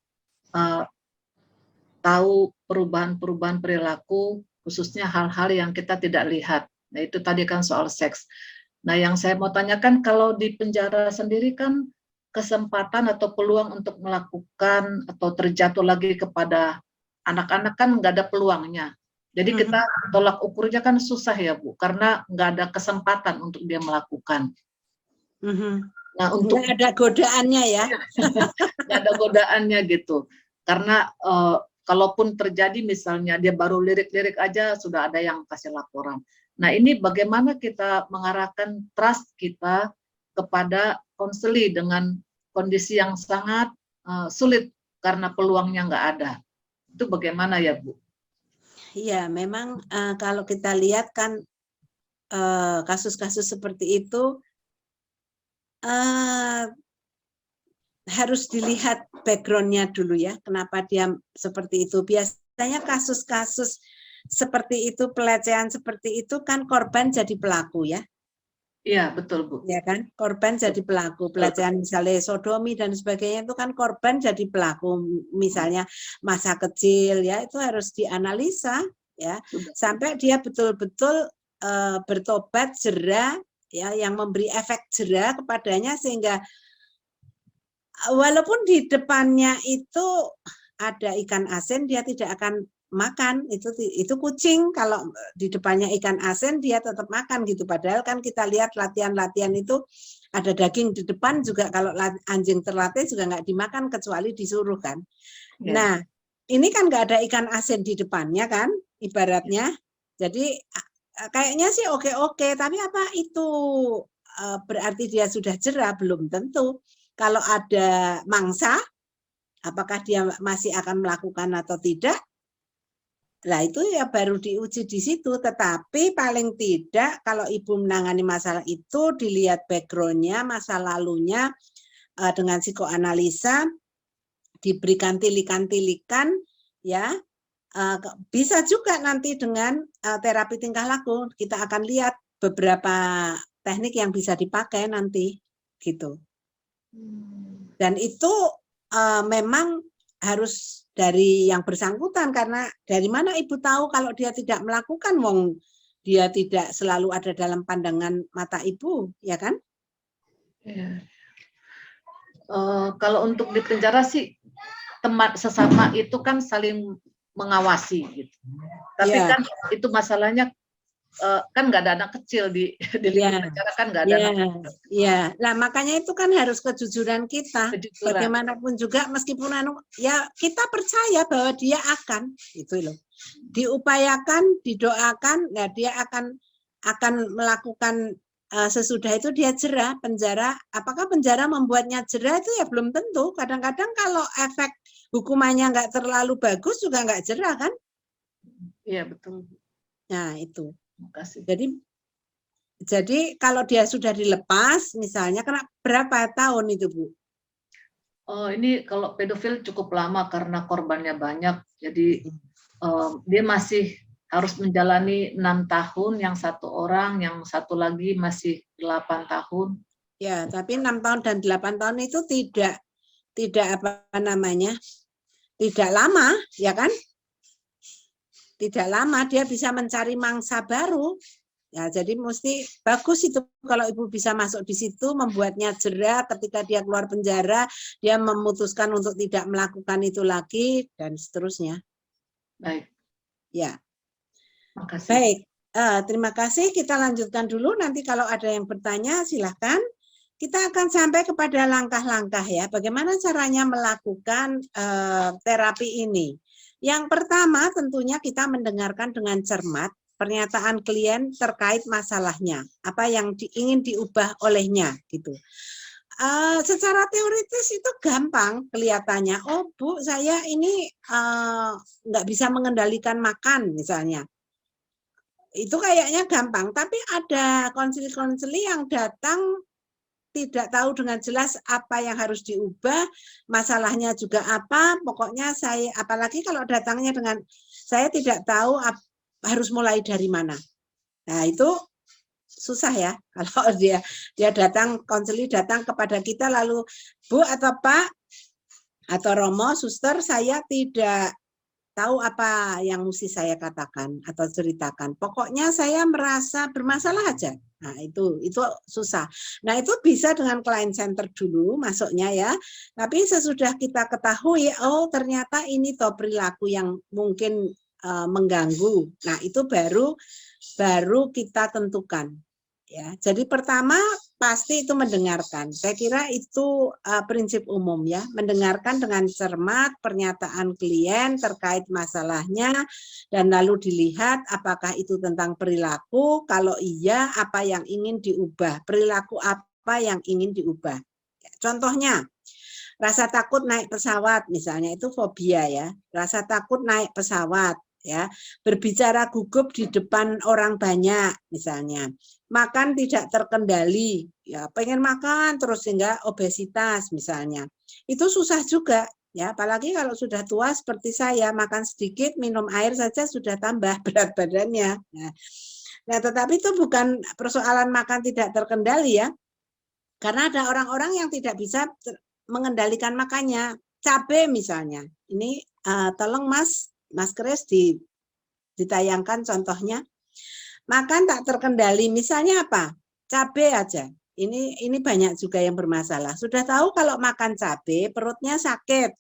tahu perubahan-perubahan perilaku, khususnya hal-hal yang kita tidak lihat. Nah, itu tadi kan soal seks. Nah, yang saya mau tanyakan, kalau di penjara sendiri kan kesempatan atau peluang untuk melakukan atau terjatuh lagi kepada anak-anak kan nggak ada peluangnya. Jadi kita tolak ukurnya kan susah ya Bu, karena nggak ada kesempatan untuk dia melakukan. Nah, untuk nggak ada godaannya ya. nggak ada godaannya gitu. Karena kalaupun terjadi misalnya dia baru lirik-lirik aja sudah ada yang kasih laporan. Nah, ini bagaimana kita mengarahkan trust kita kepada konseli dengan kondisi yang sangat sulit karena peluangnya nggak ada. Itu bagaimana ya Bu? Iya, memang kalau kita lihat kan kasus-kasus seperti itu harus dilihat background-nya dulu ya, kenapa dia seperti itu. Biasanya kasus-kasus seperti itu, pelecehan seperti itu kan korban jadi pelaku ya. Iya, betul Bu. Ya kan, korban jadi pelaku. Pelecehan misalnya sodomi dan sebagainya itu kan korban jadi pelaku. Misalnya masa kecil ya, itu harus dianalisa ya, sampai dia betul-betul bertobat, jera ya, yang memberi efek jera kepadanya sehingga walaupun di depannya itu ada ikan asin, dia tidak akan makan. Itu kucing, kalau di depannya ikan asin dia tetap makan gitu. Padahal kan kita lihat latihan-latihan itu ada daging di depan juga, kalau anjing terlatih juga nggak dimakan kecuali disuruh kan. Nah, ini kan nggak ada ikan asin di depannya kan, ibaratnya. Jadi kayaknya sih oke-oke, tapi apa itu berarti dia sudah jera? Belum tentu. Kalau ada mangsa, apakah dia masih akan melakukan atau tidak? Nah, itu ya baru diuji di situ. Tetapi paling tidak kalau ibu menangani masalah itu, dilihat background-nya, masa lalunya dengan psikoanalisa, diberikan tilikan-tilikan, ya. Bisa juga nanti dengan terapi tingkah laku, kita akan lihat beberapa teknik yang bisa dipakai nanti, gitu. Dan itu memang harus dari yang bersangkutan, karena dari mana ibu tahu kalau dia tidak melakukan, wong dia tidak selalu ada dalam pandangan mata ibu, ya kan? Ya. Kalau untuk di penjara sih teman sesama itu kan saling mengawasi gitu. Tapi Ya. kan itu masalahnya kan nggak ada anak kecil di lingkup penjara, kan nggak ada anak kecil. Iya, nah makanya itu kan harus kejujuran kita. Kejujuran. Bagaimanapun juga meskipun ya kita percaya bahwa dia akan, itu loh. Diupayakan, didoakan, ya dia akan melakukan sesudah itu dia jerah. Penjara, apakah penjara membuatnya jerah itu ya belum tentu. Kadang-kadang kalau efek hukumannya nggak terlalu bagus juga nggak jerah kan? Iya betul. Nah itu. Terima kasih. Jadi kalau dia sudah dilepas, misalnya kena berapa tahun itu Bu? Oh ini kalau pedofil cukup lama karena korbannya banyak. Jadi dia masih harus menjalani 6 tahun, yang satu orang, yang satu lagi masih 8 tahun. Ya, tapi 6 tahun dan 8 tahun itu tidak apa namanya, tidak lama, ya kan? Tidak lama, dia bisa mencari mangsa baru. Ya, jadi mesti bagus itu kalau ibu bisa masuk di situ, membuatnya jerah ketika dia keluar penjara, dia memutuskan untuk tidak melakukan itu lagi dan seterusnya. Baik. Ya. Makasih. Baik, terima kasih. Kita lanjutkan dulu. Nanti kalau ada yang bertanya, silahkan. Kita akan sampai kepada langkah-langkah ya. Bagaimana caranya melakukan terapi ini? Yang pertama tentunya kita mendengarkan dengan cermat pernyataan klien terkait masalahnya, apa yang ingin diubah olehnya gitu. Secara teoritis itu gampang kelihatannya. Oh Bu, saya ini nggak bisa mengendalikan makan misalnya. Itu kayaknya gampang, tapi ada konseli-konseli yang datang tidak tahu dengan jelas apa yang harus diubah, masalahnya juga apa, pokoknya saya, apalagi kalau datangnya dengan, saya tidak tahu harus mulai dari mana. Nah itu susah ya, kalau dia datang, konseli datang kepada kita lalu, Bu atau Pak, atau Romo, suster, saya tidak tahu apa yang mesti saya katakan atau ceritakan. Pokoknya saya merasa bermasalah aja. Nah, itu susah. Nah, itu bisa dengan client center dulu masuknya ya. Tapi sesudah kita ketahui, oh ternyata ini toh perilaku yang mungkin mengganggu. Nah, itu baru kita tentukan. Ya, jadi pertama pasti itu mendengarkan. Saya kira itu prinsip umum ya, mendengarkan dengan cermat pernyataan klien terkait masalahnya dan lalu dilihat apakah itu tentang perilaku, kalau iya apa yang ingin diubah, perilaku apa yang ingin diubah. Contohnya, rasa takut naik pesawat misalnya itu fobia ya, rasa takut naik pesawat. Ya, berbicara gugup di depan orang banyak misalnya, makan tidak terkendali, ya pengen makan terus sehingga obesitas misalnya, itu susah juga ya, apalagi kalau sudah tua seperti saya, makan sedikit minum air saja sudah tambah berat badannya. Nah tetapi itu bukan persoalan makan tidak terkendali ya, karena ada orang-orang yang tidak bisa mengendalikan makannya, cabai misalnya, ini tolong Mas Kris ditayangkan contohnya. Makan tak terkendali, misalnya apa? Cabai aja. Ini banyak juga yang bermasalah. Sudah tahu kalau makan cabai perutnya sakit,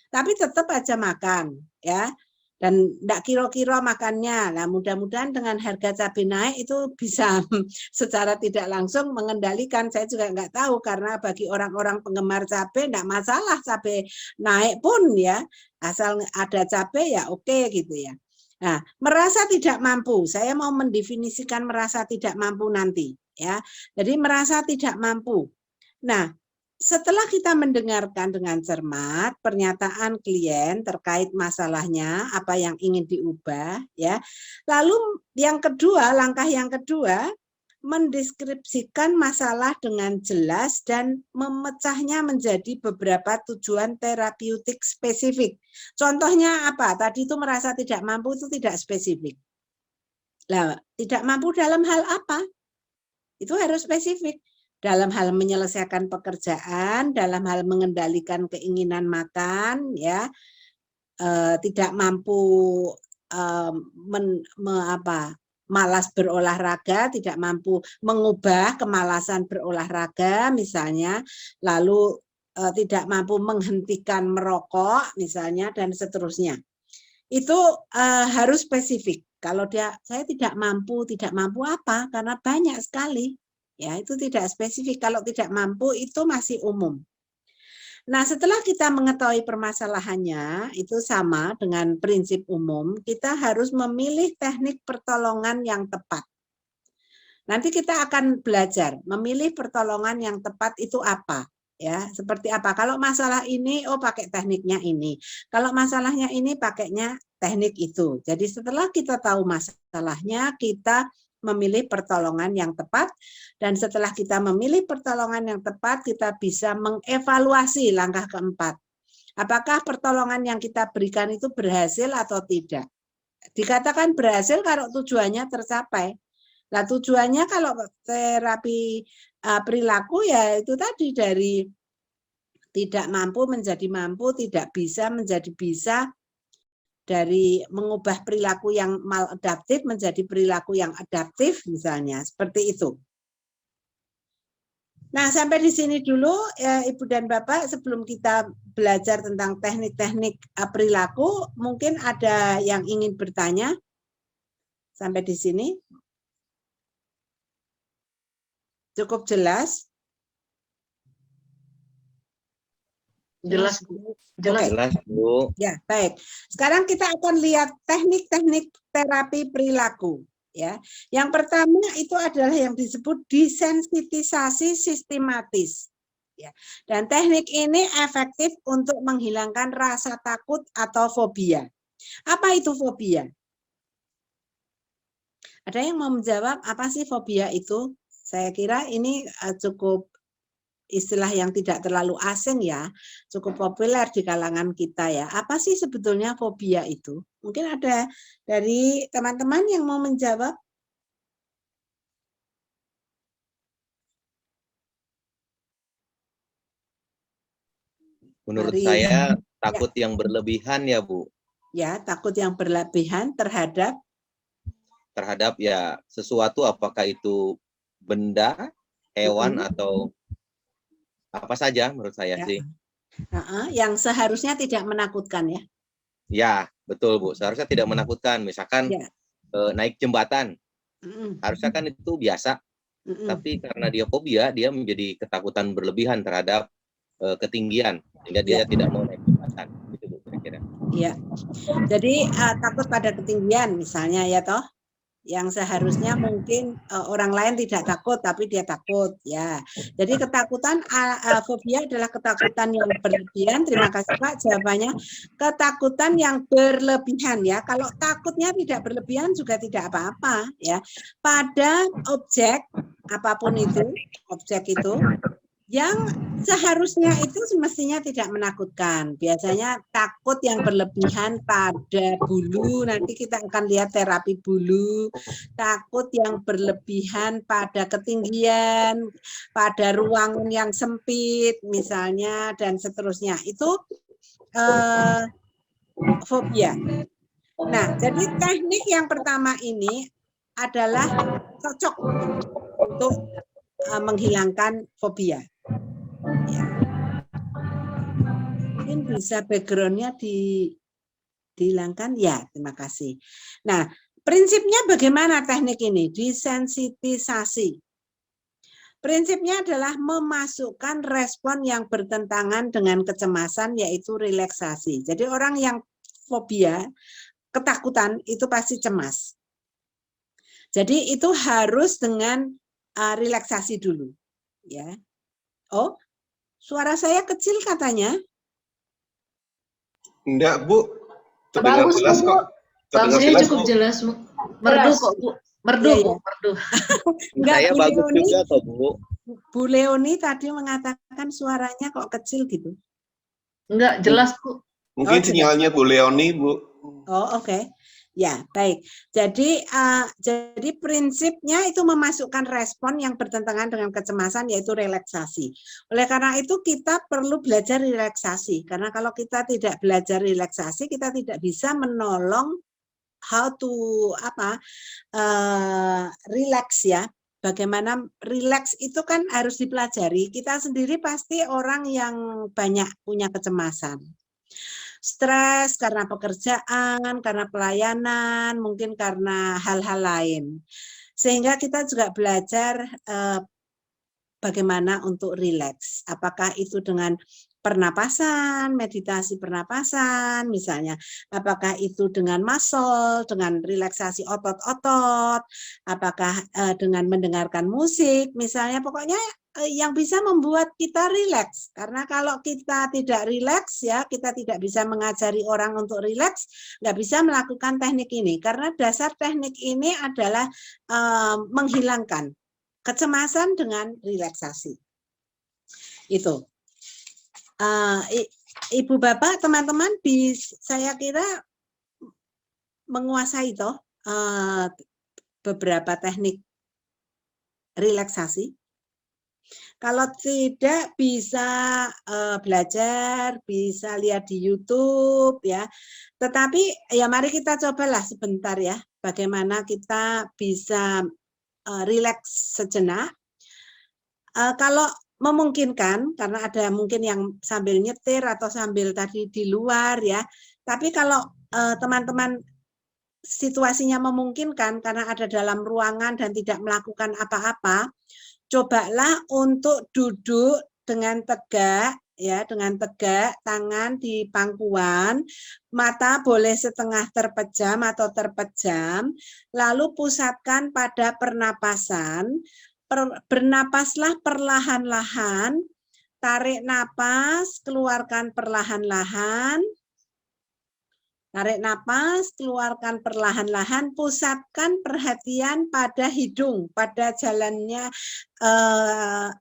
tapi tetap aja makan, ya. Dan tidak kira-kira makannya. Nah, mudah-mudahan dengan harga cabai naik itu bisa secara tidak langsung mengendalikan. Saya juga nggak tahu karena bagi orang-orang penggemar cabai tidak masalah cabai naik pun ya, asal ada cabai ya oke gitu ya. Nah, merasa tidak mampu. Saya mau mendefinisikan merasa tidak mampu nanti ya. Jadi merasa tidak mampu. Nah, setelah kita mendengarkan dengan cermat pernyataan klien terkait masalahnya, apa yang ingin diubah, ya. Lalu yang kedua, langkah yang kedua, mendeskripsikan masalah dengan jelas dan memecahnya menjadi beberapa tujuan terapeutik spesifik. Contohnya apa? Tadi itu merasa tidak mampu itu tidak spesifik. Lah, tidak mampu dalam hal apa? Itu harus spesifik. Dalam hal menyelesaikan pekerjaan, dalam hal mengendalikan keinginan makan, ya, tidak mampu malas berolahraga, tidak mampu mengubah kemalasan berolahraga misalnya, lalu tidak mampu menghentikan merokok misalnya, dan seterusnya. Itu harus spesifik. Kalau saya tidak mampu apa? Karena banyak sekali. Ya, itu tidak spesifik. Kalau tidak mampu itu masih umum. Nah, setelah kita mengetahui permasalahannya, itu sama dengan prinsip umum, kita harus memilih teknik pertolongan yang tepat. Nanti kita akan belajar memilih pertolongan yang tepat itu apa, ya, seperti apa. Kalau masalah ini, oh pakai tekniknya ini. Kalau masalahnya ini, pakainya teknik itu. Jadi setelah kita tahu masalahnya, kita memilih pertolongan yang tepat, dan setelah kita memilih pertolongan yang tepat, kita bisa mengevaluasi langkah keempat. Apakah pertolongan yang kita berikan itu berhasil atau tidak? Dikatakan berhasil kalau tujuannya tercapai. Nah, tujuannya kalau terapi perilaku ya itu tadi, dari tidak mampu menjadi mampu, tidak bisa menjadi bisa, dari mengubah perilaku yang maladaptif menjadi perilaku yang adaptif misalnya, seperti itu. Nah, sampai di sini dulu ya, Ibu dan Bapak, sebelum kita belajar tentang teknik-teknik perilaku, mungkin ada yang ingin bertanya sampai di sini. Cukup jelas? Jelas, Bu. Jelas. Oke. Jelas, Bu. Ya, baik. Sekarang kita akan lihat teknik-teknik terapi perilaku. Ya, yang pertama itu adalah yang disebut desensitisasi sistematis. Ya, dan teknik ini efektif untuk menghilangkan rasa takut atau fobia. Apa itu fobia? Ada yang mau menjawab apa sih fobia itu? Saya kira ini cukup istilah yang tidak terlalu asing ya, cukup populer di kalangan kita ya. Apa sih sebetulnya fobia itu? Mungkin ada dari teman-teman yang mau menjawab? Menurut Mari. saya takut yang berlebihan ya, Bu. Ya, takut yang berlebihan terhadap Ya sesuatu, apakah itu benda, hewan, atau apa saja menurut saya ya, sih. yang seharusnya tidak menakutkan ya. Ya, betul, Bu. Seharusnya tidak menakutkan. Misalkan Ya. Naik jembatan. Mm-mm. Harusnya kan itu biasa. Mm-mm. Tapi karena dia fobia, dia menjadi ketakutan berlebihan terhadap ketinggian. Sehingga dia tidak mau naik jembatan. Gitu, Bu, kira-kira. Iya. Jadi takut pada ketinggian misalnya ya toh. Yang seharusnya mungkin orang lain tidak takut tapi dia takut ya. Jadi ketakutan fobia adalah ketakutan yang berlebihan. Terima kasih Pak jawabannya. Ketakutan yang berlebihan ya. Kalau takutnya tidak berlebihan juga tidak apa-apa ya. Pada objek apapun itu, objek itu yang seharusnya itu semestinya tidak menakutkan. Biasanya takut yang berlebihan pada bulu, nanti kita akan lihat terapi bulu. Takut yang berlebihan pada ketinggian, pada ruangan yang sempit misalnya, dan seterusnya. Itu fobia. Nah, jadi teknik yang pertama ini adalah cocok untuk menghilangkan fobia. Ya. Mungkin bisa background-nya dihilangkan ya, terima kasih. Nah, prinsipnya bagaimana teknik ini? Desensitisasi. Prinsipnya adalah memasukkan respon yang bertentangan dengan kecemasan, yaitu relaksasi. Jadi orang yang fobia, ketakutan itu pasti cemas. Jadi itu harus dengan relaksasi dulu, ya. Oh, suara saya kecil katanya? Enggak, Bu. Terdengar Bagus jelas kok, Bu. kok. Terdengar Bagus, jelas cukup kok. jelas, Bu. Merdu kok, Bu. Merdu, Iya, Bu, iya. merdu. Enggak, Saya Bu bagus Leoni, juga kok, Bu. Bu Leoni tadi mengatakan suaranya kok kecil gitu. Enggak jelas, Bu. Mungkin jelas. sinyalnya Bu Leoni, Bu. Oh, oke. Ya, baik. Jadi prinsipnya itu memasukkan respon yang bertentangan dengan kecemasan, yaitu relaksasi. Oleh karena itu kita perlu belajar relaksasi. Karena kalau kita tidak belajar relaksasi, kita tidak bisa menolong how to relax ya. Bagaimana relax itu kan harus dipelajari. Kita sendiri pasti orang yang banyak punya kecemasan. Stres karena pekerjaan, karena pelayanan, mungkin karena hal-hal lain. Sehingga kita juga belajar bagaimana untuk rileks. Apakah itu dengan pernapasan, meditasi pernapasan misalnya. Apakah itu dengan muscle, dengan relaksasi otot-otot, apakah dengan mendengarkan musik misalnya. Pokoknya yang bisa membuat kita rileks. Karena kalau kita tidak rileks ya, kita tidak bisa mengajari orang untuk rileks, nggak bisa melakukan teknik ini. Karena dasar teknik ini adalah menghilangkan kecemasan dengan relaksasi. Itu. Ibu Bapak, teman-teman, saya kira menguasai toh beberapa teknik relaksasi. Kalau tidak bisa belajar, bisa lihat di YouTube ya. Tetapi ya mari kita cobalah sebentar ya, bagaimana kita bisa rileks sejenak. Kalau memungkinkan, karena ada mungkin yang sambil nyetir atau sambil tadi di luar ya. Tapi kalau teman-teman situasinya memungkinkan karena ada dalam ruangan dan tidak melakukan apa-apa, cobalah untuk duduk dengan tegak ya, dengan tegak, tangan di pangkuan, mata boleh setengah terpejam atau terpejam, lalu pusatkan pada pernapasan. Bernapaslah perlahan-lahan, tarik napas, keluarkan perlahan-lahan, tarik napas, keluarkan perlahan-lahan, pusatkan perhatian pada hidung, pada jalannya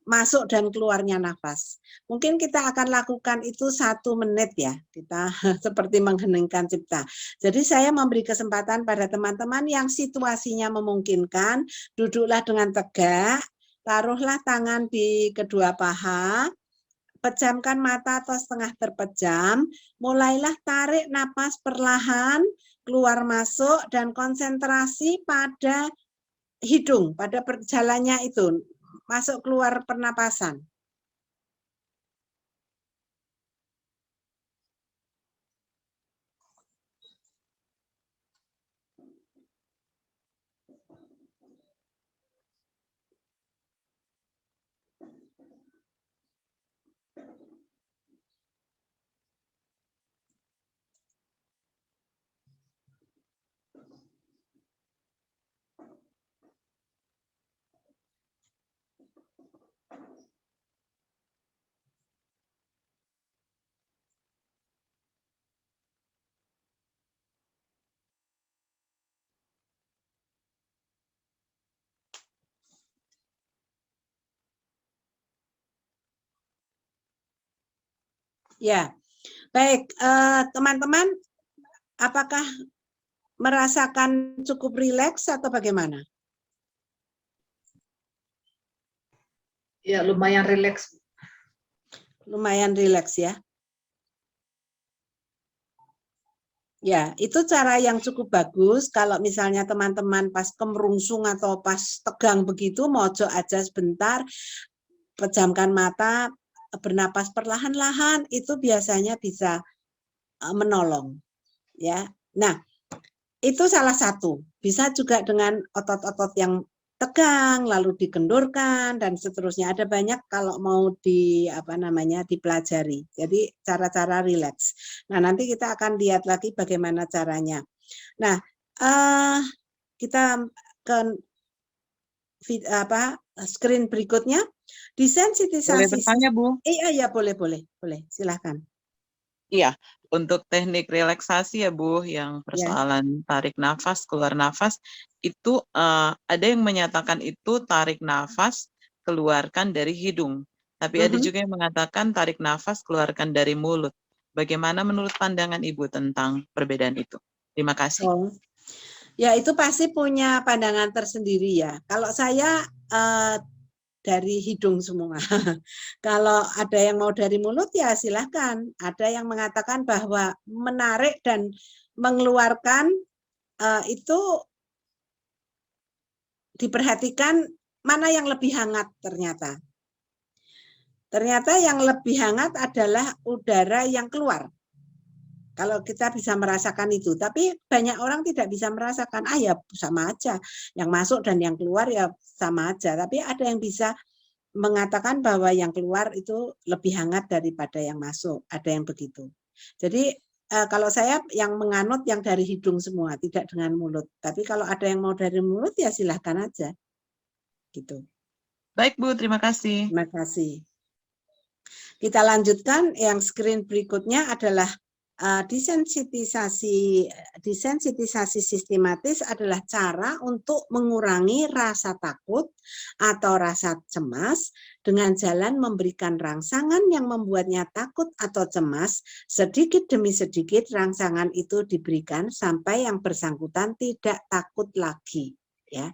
masuk dan keluarnya nafas. Mungkin kita akan lakukan itu 1 menit ya, kita seperti mengheningkan cipta. Jadi saya memberi kesempatan pada teman-teman yang situasinya memungkinkan, duduklah dengan tegak, taruhlah tangan di kedua paha, pejamkan mata atau setengah terpejam, mulailah tarik napas perlahan, keluar masuk, dan konsentrasi pada hidung, pada perjalannya itu, masuk keluar pernapasan. Ya, baik teman-teman, apakah merasakan cukup rileks atau bagaimana? Ya, lumayan rileks. Lumayan rileks ya. Ya, itu cara yang cukup bagus. Kalau misalnya teman-teman pas kemerungsung atau pas tegang begitu, mojok aja sebentar, pejamkan mata, bernapas perlahan-lahan, itu biasanya bisa menolong. Ya, nah itu salah satu. Bisa juga dengan otot-otot yang tegang, lalu dikendurkan dan seterusnya. Ada banyak kalau mau dipelajari. Jadi cara-cara rileks. Nah, nanti kita akan lihat lagi bagaimana caranya. Nah, kita ke screen berikutnya. Desensitisasi. Boleh bertanya, Bu? Iya, boleh. Silahkan. Iya, untuk teknik relaksasi ya Bu, yang persoalan tarik nafas, keluar nafas, itu ada yang menyatakan itu tarik nafas, keluarkan dari hidung. Tapi ada juga yang mengatakan tarik nafas, keluarkan dari mulut. Bagaimana menurut pandangan Ibu tentang perbedaan itu? Terima kasih. Oh. Ya, itu pasti punya pandangan tersendiri ya. Kalau saya dari hidung semua. Kalau ada yang mau dari mulut ya silahkan. Ada yang mengatakan bahwa menarik dan mengeluarkan itu diperhatikan mana yang lebih hangat ternyata. Ternyata yang lebih hangat adalah udara yang keluar. Kalau kita bisa merasakan itu, tapi banyak orang tidak bisa merasakan, ya sama aja, yang masuk dan yang keluar ya sama aja. Tapi ada yang bisa mengatakan bahwa yang keluar itu lebih hangat daripada yang masuk, ada yang begitu. Jadi kalau saya yang menganut yang dari hidung semua, tidak dengan mulut. Tapi kalau ada yang mau dari mulut ya silahkan aja, gitu. Baik Bu, terima kasih. Terima kasih. Kita lanjutkan, yang screen berikutnya adalah desensitisasi sistematis adalah cara untuk mengurangi rasa takut atau rasa cemas dengan jalan memberikan rangsangan yang membuatnya takut atau cemas. Sedikit demi sedikit rangsangan itu diberikan sampai yang bersangkutan tidak takut lagi. Ya,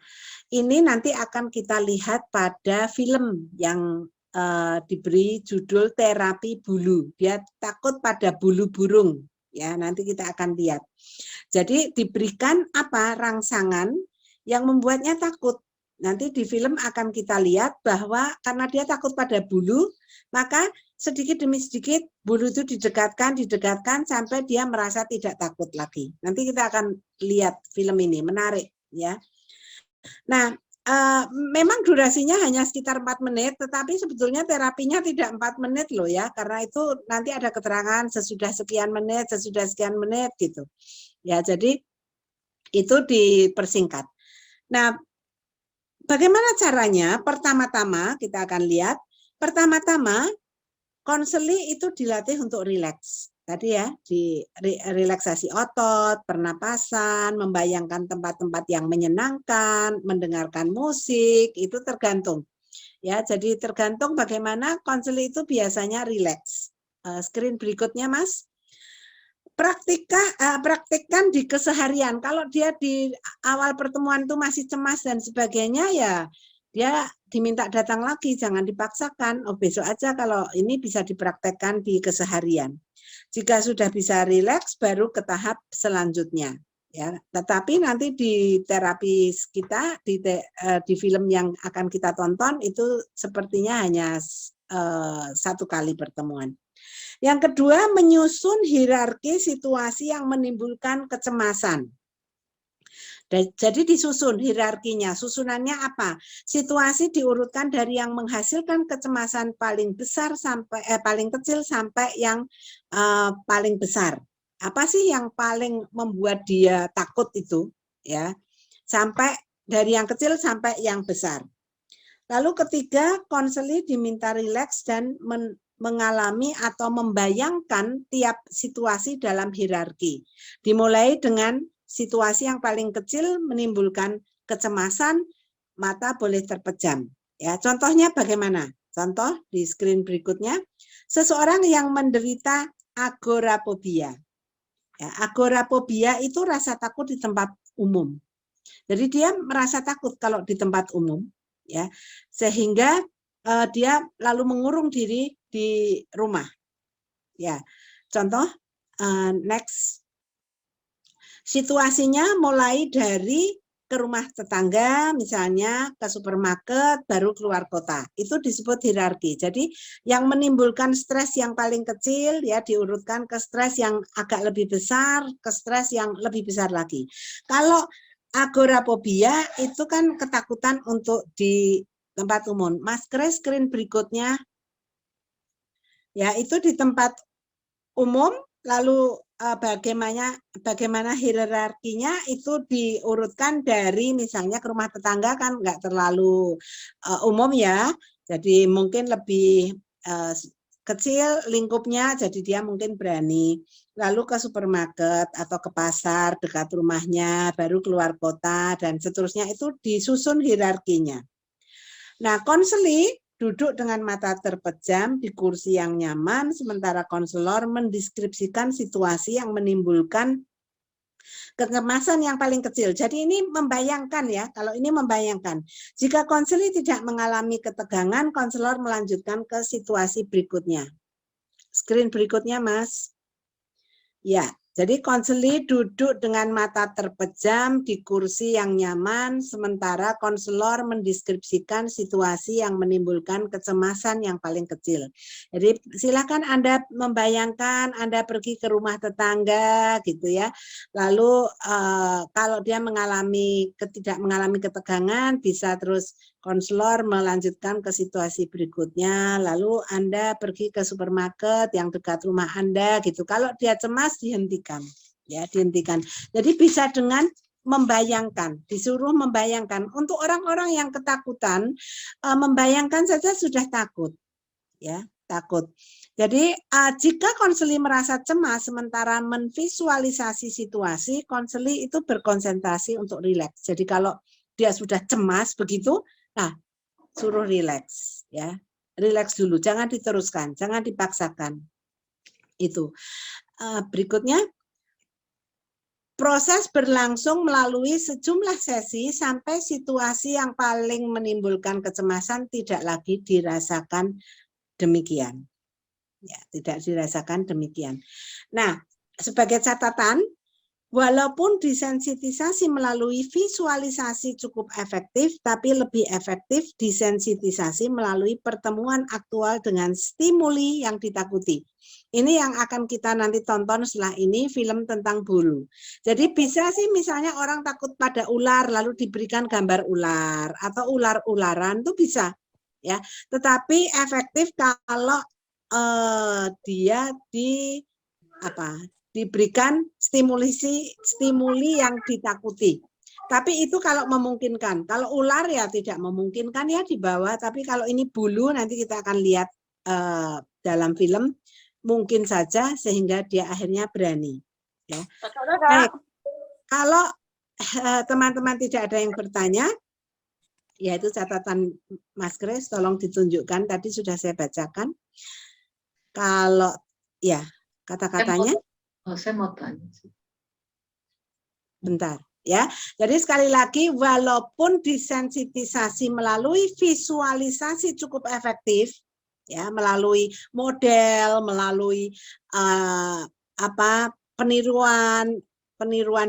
ini nanti akan kita lihat pada film yang diberi judul terapi bulu. Dia takut pada bulu burung. Ya, nanti kita akan lihat. Jadi diberikan apa? Rangsangan yang membuatnya takut. Nanti di film akan kita lihat bahwa karena dia takut pada bulu, maka sedikit demi sedikit bulu itu didekatkan sampai dia merasa tidak takut lagi. Nanti kita akan lihat film ini, menarik ya. Nah, memang durasinya hanya sekitar 4 menit, tetapi sebetulnya terapinya tidak 4 menit loh ya, karena itu nanti ada keterangan sesudah sekian menit, sesudah sekian menit gitu. Ya, jadi itu dipersingkat. Nah, bagaimana caranya? Pertama-tama kita akan lihat, pertama-tama konseli itu dilatih untuk rileks. Tadi ya, di relaksasi otot, pernapasan, membayangkan tempat-tempat yang menyenangkan, mendengarkan musik, itu tergantung. Ya, jadi tergantung bagaimana konseli itu biasanya rileks. Screen berikutnya, Mas. Praktikkan di keseharian. Kalau dia di awal pertemuan itu masih cemas dan sebagainya, ya dia diminta datang lagi, jangan dipaksakan. Oh, besok aja, kalau ini bisa dipraktekkan di keseharian. Jika sudah bisa rileks, baru ke tahap selanjutnya. Ya, tetapi nanti di terapi kita, di film yang akan kita tonton, itu sepertinya hanya 1 kali pertemuan. Yang kedua, menyusun hierarki situasi yang menimbulkan kecemasan. Jadi disusun hierarkinya, susunannya apa? Situasi diurutkan dari yang menghasilkan kecemasan paling besar sampai paling kecil sampai yang paling besar. Apa sih yang paling membuat dia takut itu? Ya, sampai dari yang kecil sampai yang besar. Lalu ketiga, konseli diminta rileks dan mengalami atau membayangkan tiap situasi dalam hierarki. Dimulai dengan situasi yang paling kecil menimbulkan kecemasan, mata boleh terpejam. Ya, contohnya bagaimana? Contoh di screen berikutnya, seseorang yang menderita agorafobia. Ya, agorafobia itu rasa takut di tempat umum. Jadi dia merasa takut kalau di tempat umum, ya, sehingga dia lalu mengurung diri di rumah. Ya, contoh next. Situasinya mulai dari ke rumah tetangga, misalnya ke supermarket, baru keluar kota. Itu disebut hierarki. Jadi yang menimbulkan stres yang paling kecil ya diurutkan ke stres yang agak lebih besar, ke stres yang lebih besar lagi. Kalau agorafobia itu kan ketakutan untuk di tempat umum. Mas Kris, screen berikutnya. Ya, itu di tempat umum, lalu bagaimana hierarkinya itu diurutkan dari misalnya ke rumah tetangga kan nggak terlalu umum ya, jadi mungkin lebih kecil lingkupnya, jadi dia mungkin berani. Lalu ke supermarket atau ke pasar dekat rumahnya, baru keluar kota, dan seterusnya, itu disusun hierarkinya. Nah, konseli duduk dengan mata terpejam di kursi yang nyaman, sementara konselor mendeskripsikan situasi yang menimbulkan kecemasan yang paling kecil. Jadi ini membayangkan ya, kalau ini membayangkan. Jika konseli tidak mengalami ketegangan, konselor melanjutkan ke situasi berikutnya. Screen berikutnya, Mas. Ya, jadi konseli duduk dengan mata terpejam di kursi yang nyaman, sementara konselor mendeskripsikan situasi yang menimbulkan kecemasan yang paling kecil. Jadi silakan Anda membayangkan Anda pergi ke rumah tetangga gitu ya. Lalu kalau dia tidak mengalami ketegangan, bisa terus konselor melanjutkan ke situasi berikutnya. Lalu Anda pergi ke supermarket yang dekat rumah Anda gitu. Kalau dia cemas, dihentikan. Ya, dihentikan. Jadi bisa dengan membayangkan, disuruh membayangkan. Untuk orang-orang yang ketakutan, membayangkan saja sudah takut. Ya, takut. Jadi jika konseli merasa cemas sementara menvisualisasi situasi, konseli itu berkonsentrasi untuk rileks. Jadi kalau dia sudah cemas begitu, nah suruh rileks ya. Rileks dulu, jangan diteruskan, jangan dipaksakan. Itu. Berikutnya, proses berlangsung melalui sejumlah sesi sampai situasi yang paling menimbulkan kecemasan tidak lagi dirasakan demikian. Ya, tidak dirasakan demikian. Nah, sebagai catatan, walaupun desensitisasi melalui visualisasi cukup efektif, tapi lebih efektif desensitisasi melalui pertemuan aktual dengan stimuli yang ditakuti. Ini yang akan kita nanti tonton setelah ini, film tentang bulu. Jadi bisa sih misalnya orang takut pada ular, lalu diberikan gambar ular, atau ular-ularan, itu bisa. Ya, tetapi efektif kalau dia diberikan stimuli yang ditakuti. Tapi itu kalau memungkinkan. Kalau ular ya tidak memungkinkan ya dibawa. Tapi kalau ini bulu nanti kita akan lihat dalam film, mungkin saja sehingga dia akhirnya berani. Ya. Baik. Kalau teman-teman tidak ada yang bertanya, yaitu catatan Mas Grace, tolong ditunjukkan. Tadi sudah saya bacakan. Kalau ya kata-katanya. Saya mau tanya. Bentar ya. Jadi sekali lagi, walaupun desensitisasi melalui visualisasi cukup efektif, ya, melalui model, melalui peniruan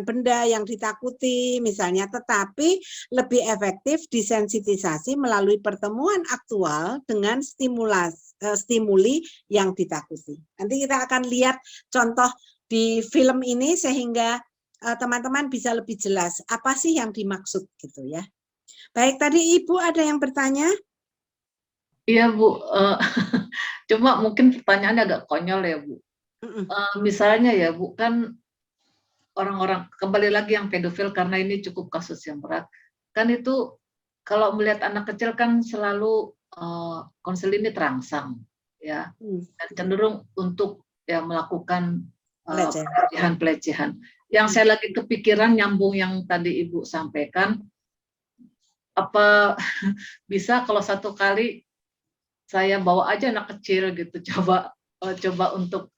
benda yang ditakuti misalnya, tetapi lebih efektif desensitisasi melalui pertemuan aktual dengan stimuli yang ditakuti. Nanti kita akan lihat contoh di film ini sehingga teman-teman bisa lebih jelas apa sih yang dimaksud gitu ya. Baik, tadi Ibu ada yang bertanya? Iya Bu, cuma mungkin pertanyaannya agak konyol ya Bu. Misalnya ya Bu, kan orang-orang, kembali lagi yang pedofil karena ini cukup kasus yang berat, kan itu kalau melihat anak kecil kan selalu konsel ini terangsang ya, dan cenderung untuk ya melakukan pelecehan. Yang saya lagi kepikiran nyambung yang tadi Ibu sampaikan, apa bisa kalau satu kali saya bawa aja anak kecil gitu, coba untuk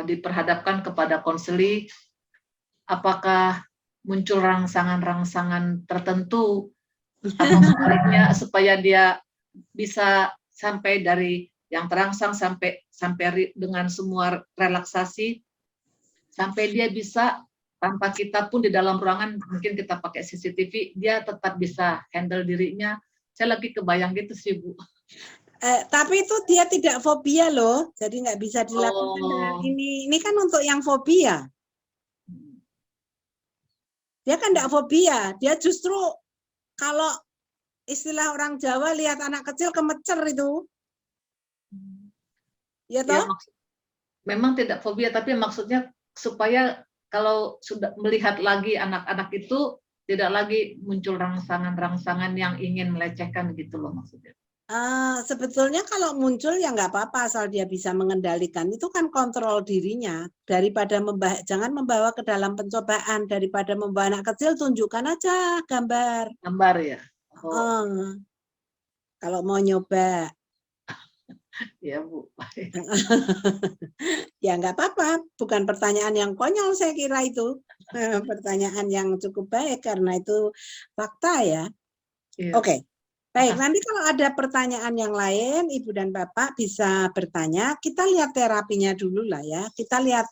diperhadapkan kepada konseli, apakah muncul rangsangan-rangsangan tertentu atau sebaliknya supaya dia bisa sampai dari yang terangsang sampai dengan semua relaksasi, sampai dia bisa tanpa kita pun di dalam ruangan, mungkin kita pakai CCTV, dia tetap bisa handle dirinya. Saya lagi kebayang gitu sih Bu. Tapi itu dia tidak fobia loh, jadi nggak bisa dilakukan dengan ini. Ini kan untuk yang fobia. Dia kan nggak fobia, dia justru kalau istilah orang Jawa lihat anak kecil kemecer itu. Ya toh? Ya, memang tidak fobia, tapi maksudnya supaya kalau sudah melihat lagi anak-anak itu tidak lagi muncul rangsangan-rangsangan yang ingin melecehkan gitu loh maksudnya. Sebetulnya kalau muncul ya nggak apa-apa asal dia bisa mengendalikan. Itu kan kontrol dirinya. Daripada jangan membawa ke dalam pencobaan. Daripada membawa anak kecil, tunjukkan aja gambar. Gambar ya. Kalau mau nyoba. Ya Bu. Ya nggak apa-apa. Bukan pertanyaan yang konyol saya kira itu. Pertanyaan yang cukup baik karena itu fakta ya. Iya. Oke. Baik, nanti kalau ada pertanyaan yang lain, Ibu dan Bapak bisa bertanya. Kita lihat terapinya dulu lah ya. Kita lihat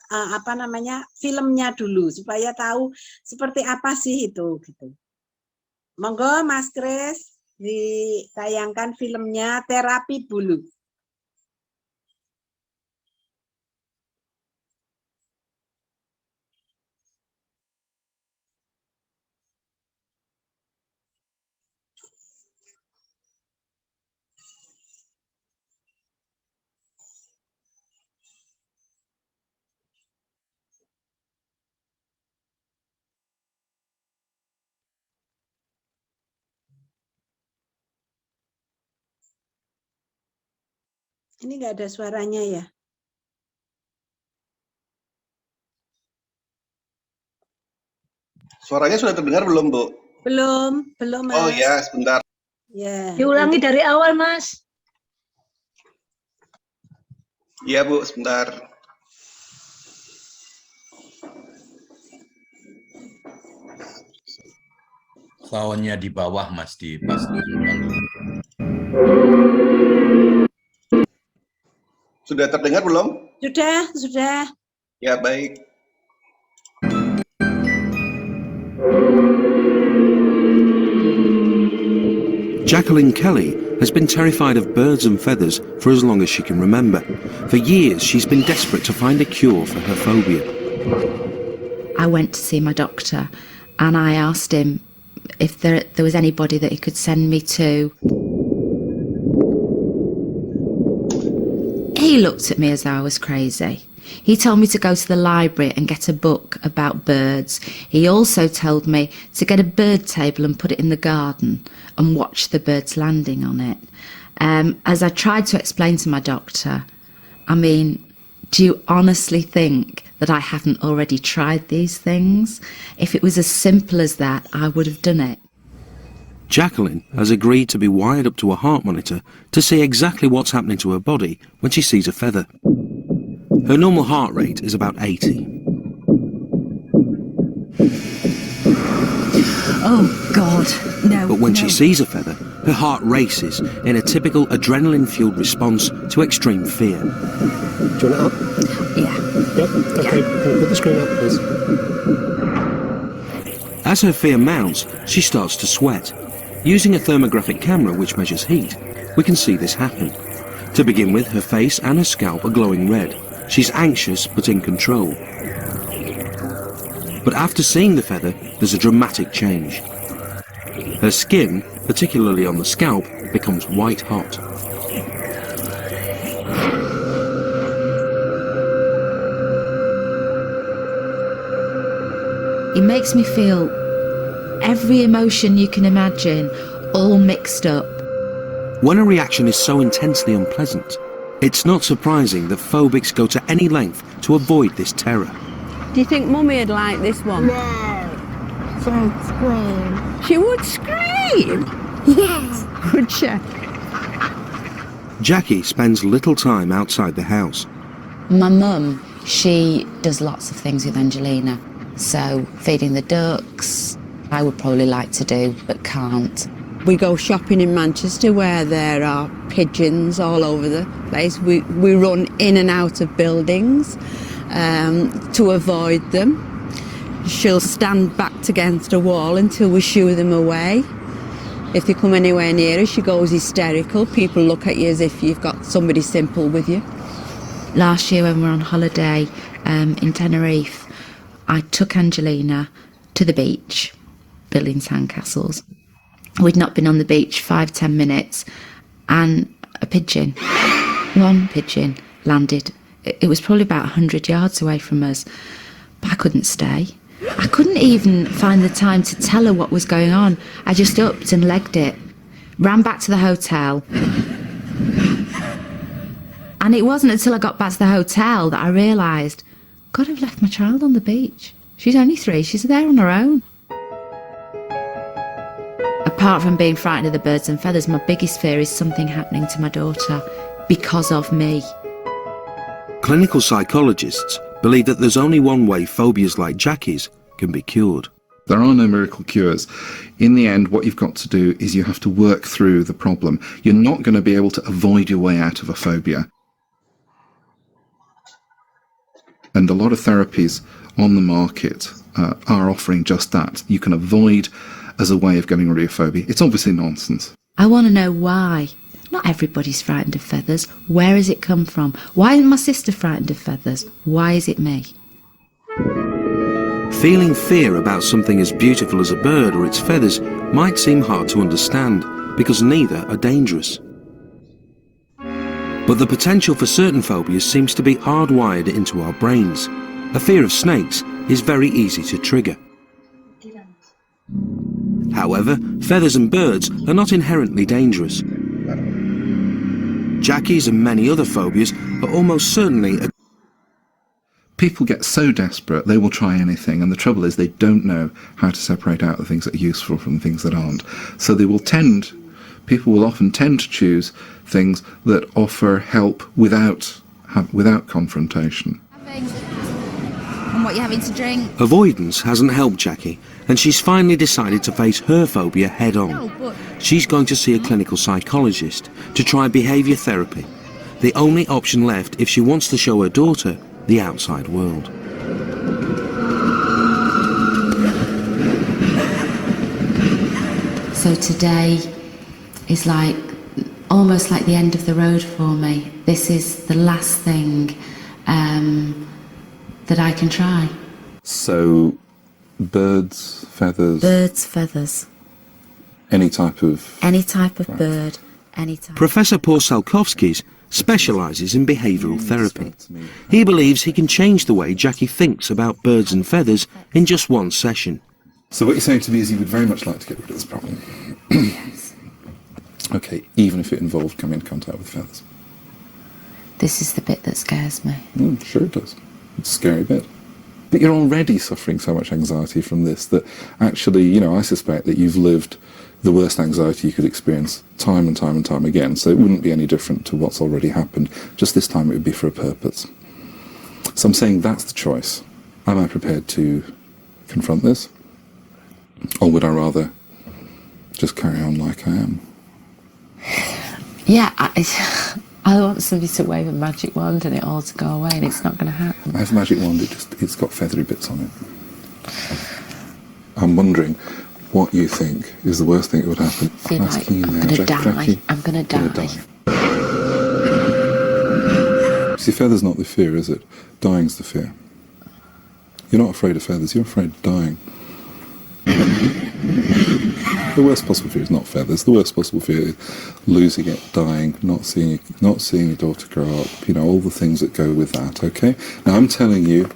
filmnya dulu supaya tahu seperti apa sih itu gitu. Monggo Mas Kris ditayangkan filmnya Terapi Bulu. Ini nggak ada suaranya ya? Suaranya sudah terdengar belum, Bu? Belum Mas. Oh ya, sebentar. Ya. Diulangi dari awal, Mas. Iya, Bu, sebentar. Soundnya di bawah, Mas, di pas. Sudah terdengar belum? Sudah. Ya, baik. Jacqueline Kelly has been terrified of birds and feathers for as long as she can remember. For years, she's been desperate to find a cure for her phobia. I went to see my doctor and I asked him if there was anybody that he could send me to. He looked at me as though I was crazy. He told me to go to the library and get a book about birds. He also told me to get a bird table and put it in the garden and watch the birds landing on it. As I tried to explain to my doctor, I mean, do you honestly think that I haven't already tried these things? If it was as simple as that, I would have done it. Jacqueline has agreed to be wired up to a heart monitor to see exactly what's happening to her body when she sees a feather. Her normal heart rate is about 80. Oh, God, no. But when she sees a feather, her heart races in a typical adrenaline-fueled response to extreme fear. Do you want it up? Yeah. Yep. Okay, can you put the screen up, please? As her fear mounts, she starts to sweat. Using a thermographic camera which measures heat, we can see this happen. To begin with, her face and her scalp are glowing red. She's anxious but in control. But after seeing the feather, there's a dramatic change. Her skin, particularly on the scalp, becomes white hot. It makes me feel every emotion you can imagine, all mixed up. When a reaction is so intensely unpleasant, it's not surprising that phobics go to any length to avoid this terror. Do you think Mummy would like this one? No. She would scream. She would scream? Yes. Would she? Jackie spends little time outside the house. My mum, she does lots of things with Angelina. So feeding the ducks, I would probably like to do, but can't. We go shopping in Manchester where there are pigeons all over the place. We run in and out of buildings to avoid them. She'll stand backed against a wall until we shoo them away. If they come anywhere near her, she goes hysterical. People look at you as if you've got somebody simple with you. Last year when we were on holiday in Tenerife, I took Angelina to the beach, building sandcastles. We'd not been on the beach 5-10 minutes, and one pigeon landed. It was probably about 100 yards away from us, but I couldn't stay. I couldn't even find the time to tell her what was going on. I just upped and legged it. ran back to the hotel. And it wasn't until I got back to the hotel that I realised, God, I've left my child on the beach. She's only 3, she's there on her own. Apart from being frightened of the birds and feathers, my biggest fear is something happening to my daughter because of me. Clinical psychologists believe that there's only one way phobias like Jackie's can be cured. There are no miracle cures. In the end, what you've got to do is you have to work through the problem. You're not going to be able to avoid your way out of a phobia. And a lot of therapies on the market are offering just that. You can avoid as a way of getting rid of your phobia. It's obviously nonsense. I want to know why. Not everybody's frightened of feathers. Where has it come from? Why isn't my sister frightened of feathers? Why is it me? Feeling fear about something as beautiful as a bird or its feathers might seem hard to understand because neither are dangerous. But the potential for certain phobias seems to be hardwired into our brains. A fear of snakes is very easy to trigger. However, feathers and birds are not inherently dangerous. Jackie's and many other phobias are almost certainly People get so desperate, they will try anything, and the trouble is they don't know how to separate out the things that are useful from the things that aren't. So people will often tend to choose things that offer help without confrontation. And what you're having to drink? Avoidance hasn't helped Jackie, and she's finally decided to face her phobia head on. She's going to see a clinical psychologist to try behaviour therapy, the only option left if she wants to show her daughter the outside world. So today is almost like the end of the road for me. This is the last thing that I can try. So, birds, feathers... Birds, feathers. Any type of... Any type of bird, any type. Professor Paul Salkowskis specialises in behavioural therapy. He believes he can change the way Jackie thinks about birds and feathers in just one session. So what you're saying to me is you would very much like to get rid of this problem? Yes. Okay, even if it involved coming in contact with feathers? This is the bit that scares me. Sure it does. It's a scary bit. But you're already suffering so much anxiety from this that actually, I suspect that you've lived the worst anxiety you could experience time and time and time again, so it wouldn't be any different to what's already happened, just this time it would be for a purpose. So I'm saying that's the choice. Am I prepared to confront this? Or would I rather just carry on like I am? Yeah, I want somebody to wave a magic wand and it all to go away, and it's not going to happen. I have a magic wand, it's got feathery bits on it. I'm wondering what you think is the worst thing that would happen. I feel like I'm going to die. I'm going to die. See, feathers not the fear, is it? Dying's the fear. You're not afraid of feathers, you're afraid of dying. The worst possible fear is not feathers. The worst possible fear is losing it, dying, not seeing your daughter grow up, all the things that go with that, okay? Now, I'm telling you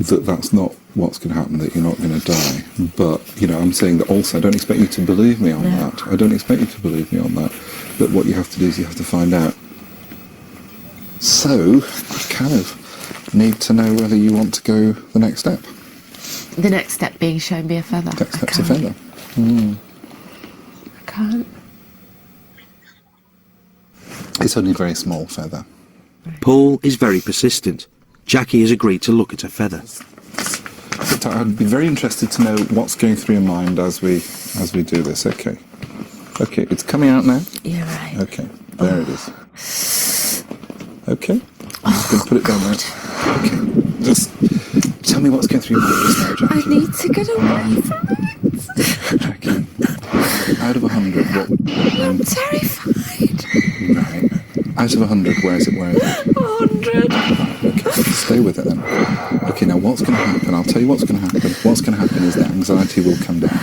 that that's not what's going to happen, that you're not going to die. But, I'm saying that also, I don't expect you to believe me on that. I don't expect you to believe me on that. But what you have to do is you have to find out. So, I kind of need to know whether you want to go the next step. The next step being show me a feather. Next step's a feather. I can't. It's only a very small feather. Paul is very persistent. Jackie has agreed to look at a feather. I'd be very interested to know what's going through your mind as we do this. Okay, it's coming out now. You're right. Okay, there it is. Okay, I'm just going to put it down there. Okay, just tell me what's going through your mind just now, Jackie. I need to get away from it. Jackie, out of 100, what would... I'm terrified. Right. Out of 100, where is it? 100. Okay, stay with it then. Okay, now what's going to happen? I'll tell you what's going to happen. What's going to happen is that anxiety will come down.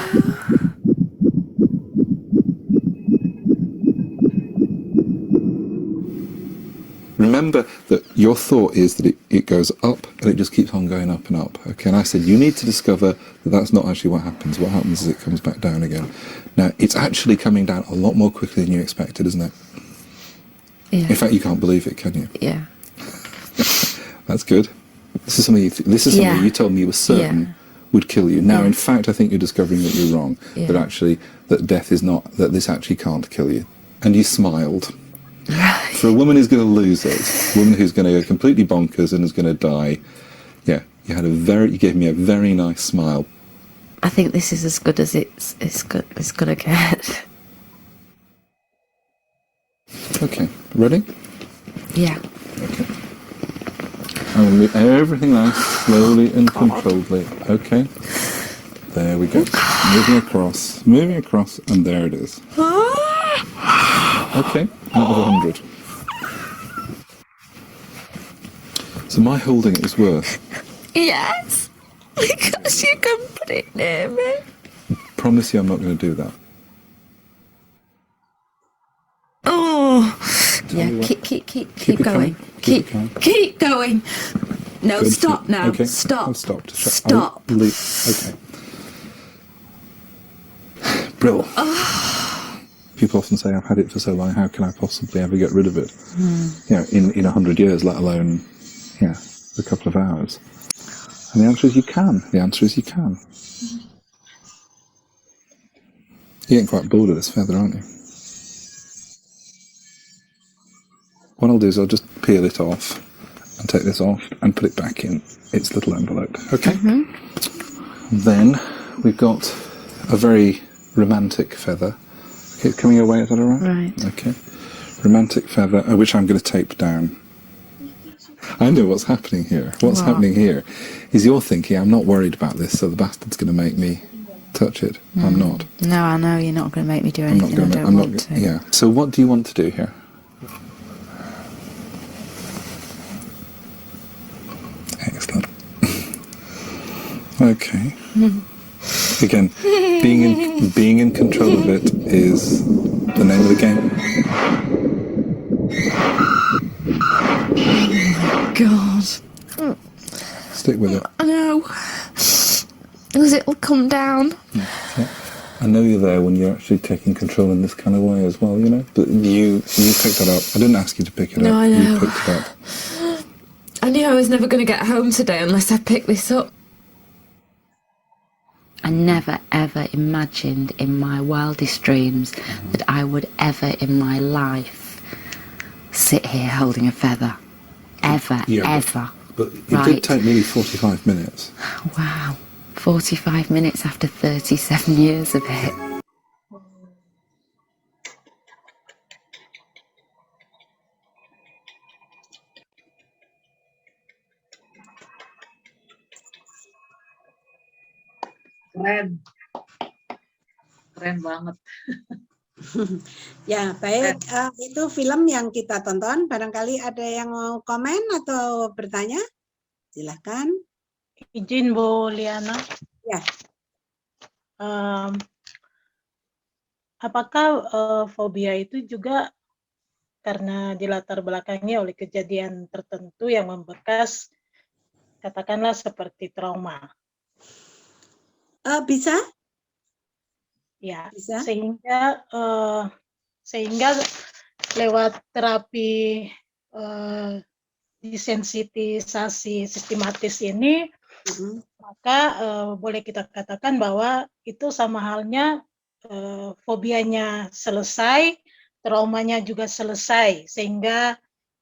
Remember that your thought is that it goes up and it just keeps on going up and up. Okay, and I said you need to discover that that's not actually what happens. What happens is it comes back down again. Now, it's actually coming down a lot more quickly than you expected, isn't it? Yeah. In fact, you can't believe it, can you? Yeah. That's good. This is something Yeah. you told me you were certain would kill you. Now, in fact, I think you're discovering that you're wrong. Yeah. That death is not, that this actually can't kill you. And you smiled. For a woman who's going to lose it, a woman who's going to go completely bonkers and is going to die, yeah, you gave me a very nice smile. I think this is as good as it's gonna get. Okay, ready? Yeah. Okay. I will move everything nice, slowly and controlledly. Okay. There we go. Moving across, and there it is. Okay, out of 100. So my holding it is worth. Yes, because you can put it near me. Promise you I'm not going to do that. Oh, Tell yeah. you what. Keep Keep it going. coming. Keep it coming. Keep going. No, Good. stop now. Okay. Stop. I've stopped. Stop. Okay. Brill. People often say, I've had it for so long, how can I possibly ever get rid of it? In 100 years, let alone, a couple of hours. And the answer is you can. You're getting quite bored of this feather, aren't you? What I'll do is I'll just peel it off and take this off and put it back in its little envelope. Okay? Then we've got a very romantic feather. Okay, it's coming away, is that all right? Right. Okay. Romantic feather, which I'm going to tape down. I know what's happening here. What's happening here is you're thinking, I'm not worried about this, so the bastard's going to make me touch it. I'm not. No, I know you're not going to make me do I'm not anything. going to. I'm not. Yeah. So what do you want to do here? Excellent. Okay. Again, being in control of it is the name of the game. God. Stick with it. I know. Because it'll come down. Yeah. I know you're there when you're actually taking control in this kind of way as well, But you picked that up. I didn't ask you to pick it No, up. I know. You picked it up. I knew I was never going to get home today unless I picked this up. I never ever imagined in my wildest dreams that I would ever in my life sit here holding a feather. Ever. But it did take nearly 45 minutes. Wow. 45 minutes after 37 years of it. Keren banget. Ya, baik. Itu film yang kita tonton. Barangkali ada yang mau komen atau bertanya? Silakan. Izin Bu Liana. Ya. Apakah fobia itu juga karena dilatar belakangnya oleh kejadian tertentu yang membekas, katakanlah seperti trauma? Bisa? Ya, Bisa. Sehingga lewat terapi desensitisasi sistematis ini, maka boleh kita katakan bahwa itu sama halnya fobianya selesai, traumanya juga selesai, sehingga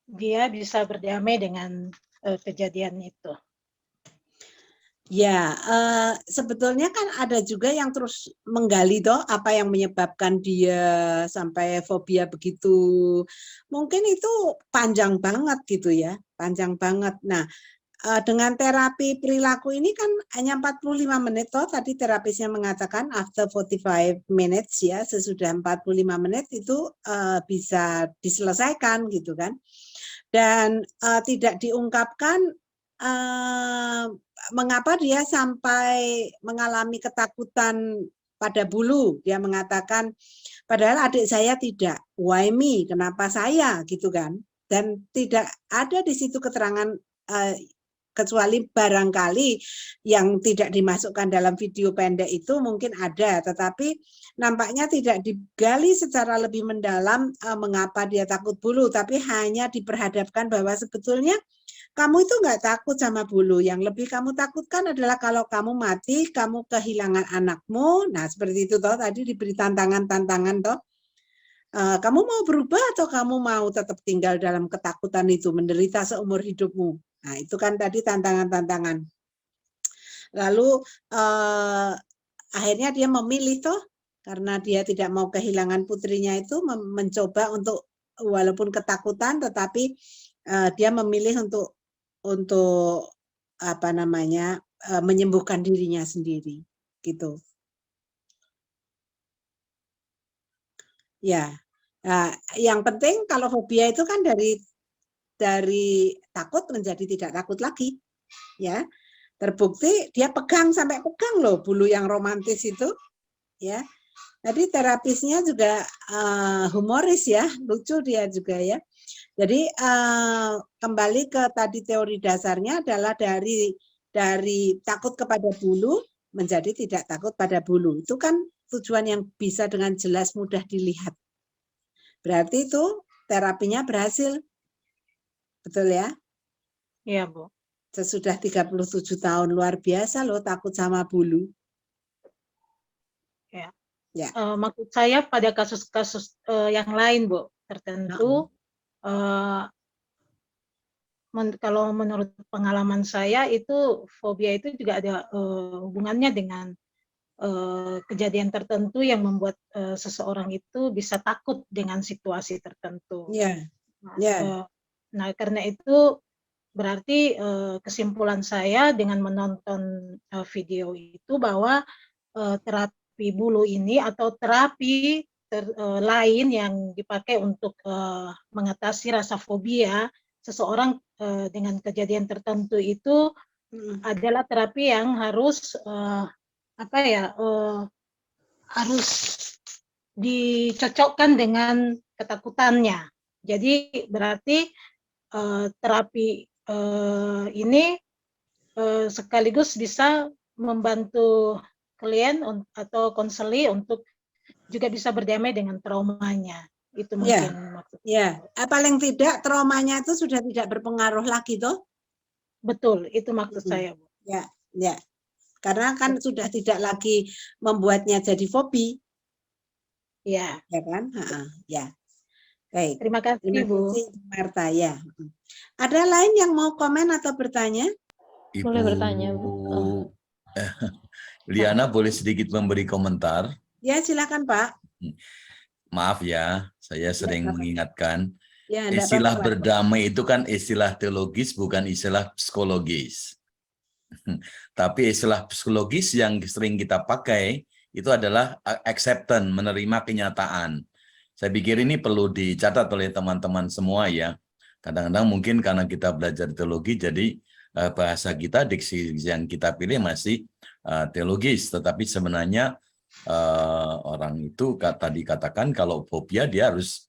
dia bisa berdamai dengan kejadian itu. Ya, sebetulnya kan ada juga yang terus menggali apa yang menyebabkan dia sampai fobia begitu. Mungkin itu panjang banget gitu ya, panjang banget. Nah, dengan terapi perilaku ini kan hanya 45 menit tadi terapisnya mengatakan after 45 minutes ya, sesudah 45 menit itu bisa diselesaikan gitu kan. Dan tidak diungkapkan mengapa dia sampai mengalami ketakutan pada bulu. Dia mengatakan, padahal adik saya tidak. Why me? Kenapa saya? Gitu kan. dan tidak ada di situ keterangan kecuali barangkali yang tidak dimasukkan dalam video pendek itu mungkin ada, tetapi nampaknya tidak digali secara lebih mendalam mengapa dia takut bulu, tapi hanya diperhadapkan bahwa sebetulnya kamu itu nggak takut sama bulu, yang lebih kamu takutkan adalah kalau kamu mati, kamu kehilangan anakmu. Nah seperti itu toh, tadi diberi tantangan-tantangan toh. Kamu mau berubah atau kamu mau tetap tinggal dalam ketakutan itu, menderita seumur hidupmu? Nah, itu kan tadi tantangan-tantangan. Lalu akhirnya dia memilih toh, karena dia tidak mau kehilangan putrinya itu, mencoba untuk walaupun ketakutan, tetapi dia memilih untuk apa namanya menyembuhkan dirinya sendiri, gitu. Ya. Nah, yang penting kalau fobia itu kan dari takut menjadi tidak takut lagi, ya. Terbukti dia pegang sampai pegang loh bulu yang romantis itu, ya. Tadi terapisnya juga humoris ya, lucu dia juga ya. Jadi kembali ke tadi teori dasarnya adalah dari takut kepada bulu menjadi tidak takut pada bulu. Itu kan tujuan yang bisa dengan jelas mudah dilihat. Berarti itu terapinya berhasil. Betul ya? Iya, Bu. Sesudah 37 tahun, luar biasa loh takut sama bulu. Ya. Ya. Maksud saya pada kasus-kasus yang lain, Bu, tertentu kalau menurut pengalaman saya itu fobia itu juga ada hubungannya dengan kejadian tertentu yang membuat seseorang itu bisa takut dengan situasi tertentu. Yeah. Nah, karena itu berarti kesimpulan saya dengan menonton video itu bahwa terapi bulu ini atau terapi lain yang dipakai untuk mengatasi rasa fobia seseorang dengan kejadian tertentu itu adalah terapi yang harus harus dicocokkan dengan ketakutannya. Jadi berarti terapi ini sekaligus bisa membantu klien atau konseli untuk juga bisa berdamai dengan traumanya. Itu mungkin maksudnya. Ya, paling tidak traumanya itu sudah tidak berpengaruh lagi toh? Betul, itu maksud saya, Bu. Ya, ya. Karena kan sudah tidak lagi membuatnya jadi fobi. Ya. Ya kan? Ya. Baik. Terima kasih, Bu. Marta, ya. Ada lain yang mau komen atau bertanya? Boleh bertanya, Bu. Liana boleh sedikit memberi komentar? Ya, silakan, Pak. Maaf ya, saya sering mengingatkan. Ya, istilah berdamai itu kan istilah teologis, bukan istilah psikologis. Tapi istilah psikologis yang sering kita pakai itu adalah acceptance, menerima kenyataan. Saya pikir ini perlu dicatat oleh teman-teman semua ya. Kadang-kadang mungkin karena kita belajar teologi, jadi bahasa kita, diksi yang kita pilih masih teologis. Tetapi sebenarnya orang itu tadi katakan kalau fobia dia harus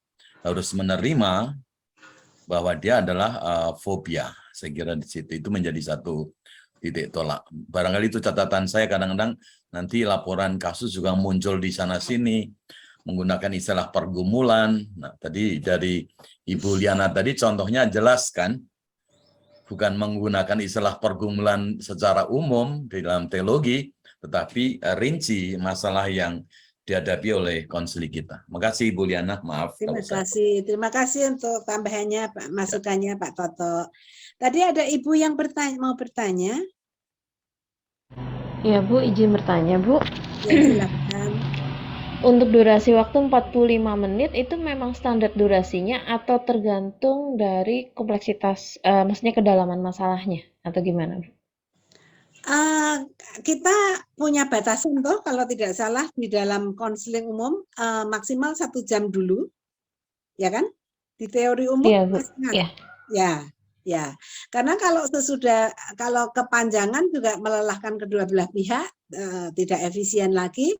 menerima bahwa dia adalah fobia. Saya kira di situ itu menjadi satu titik tolak. Barangkali itu catatan saya, kadang-kadang nanti laporan kasus juga muncul di sana-sini menggunakan istilah pergumulan. Nah, tadi dari Ibu Liana tadi contohnya jelas kan, bukan menggunakan istilah pergumulan secara umum di dalam teologi, tetapi rinci masalah yang dihadapi oleh konseli kita. Makasih Ibu Liana, maaf. Terima kasih untuk tambahannya, Pak, masukannya Pak Toto. Tadi ada Ibu yang mau bertanya. Ya Bu, izin bertanya Bu. Ya, silakan. Untuk durasi waktu 45 menit itu memang standar durasinya atau tergantung dari kompleksitas, maksudnya kedalaman masalahnya atau gimana Bu? Kita punya batasan toh, kalau tidak salah di dalam konseling umum maksimal 1 jam dulu, ya kan? Di teori umum ya. Karena kalau kepanjangan juga melelahkan kedua belah pihak, tidak efisien lagi.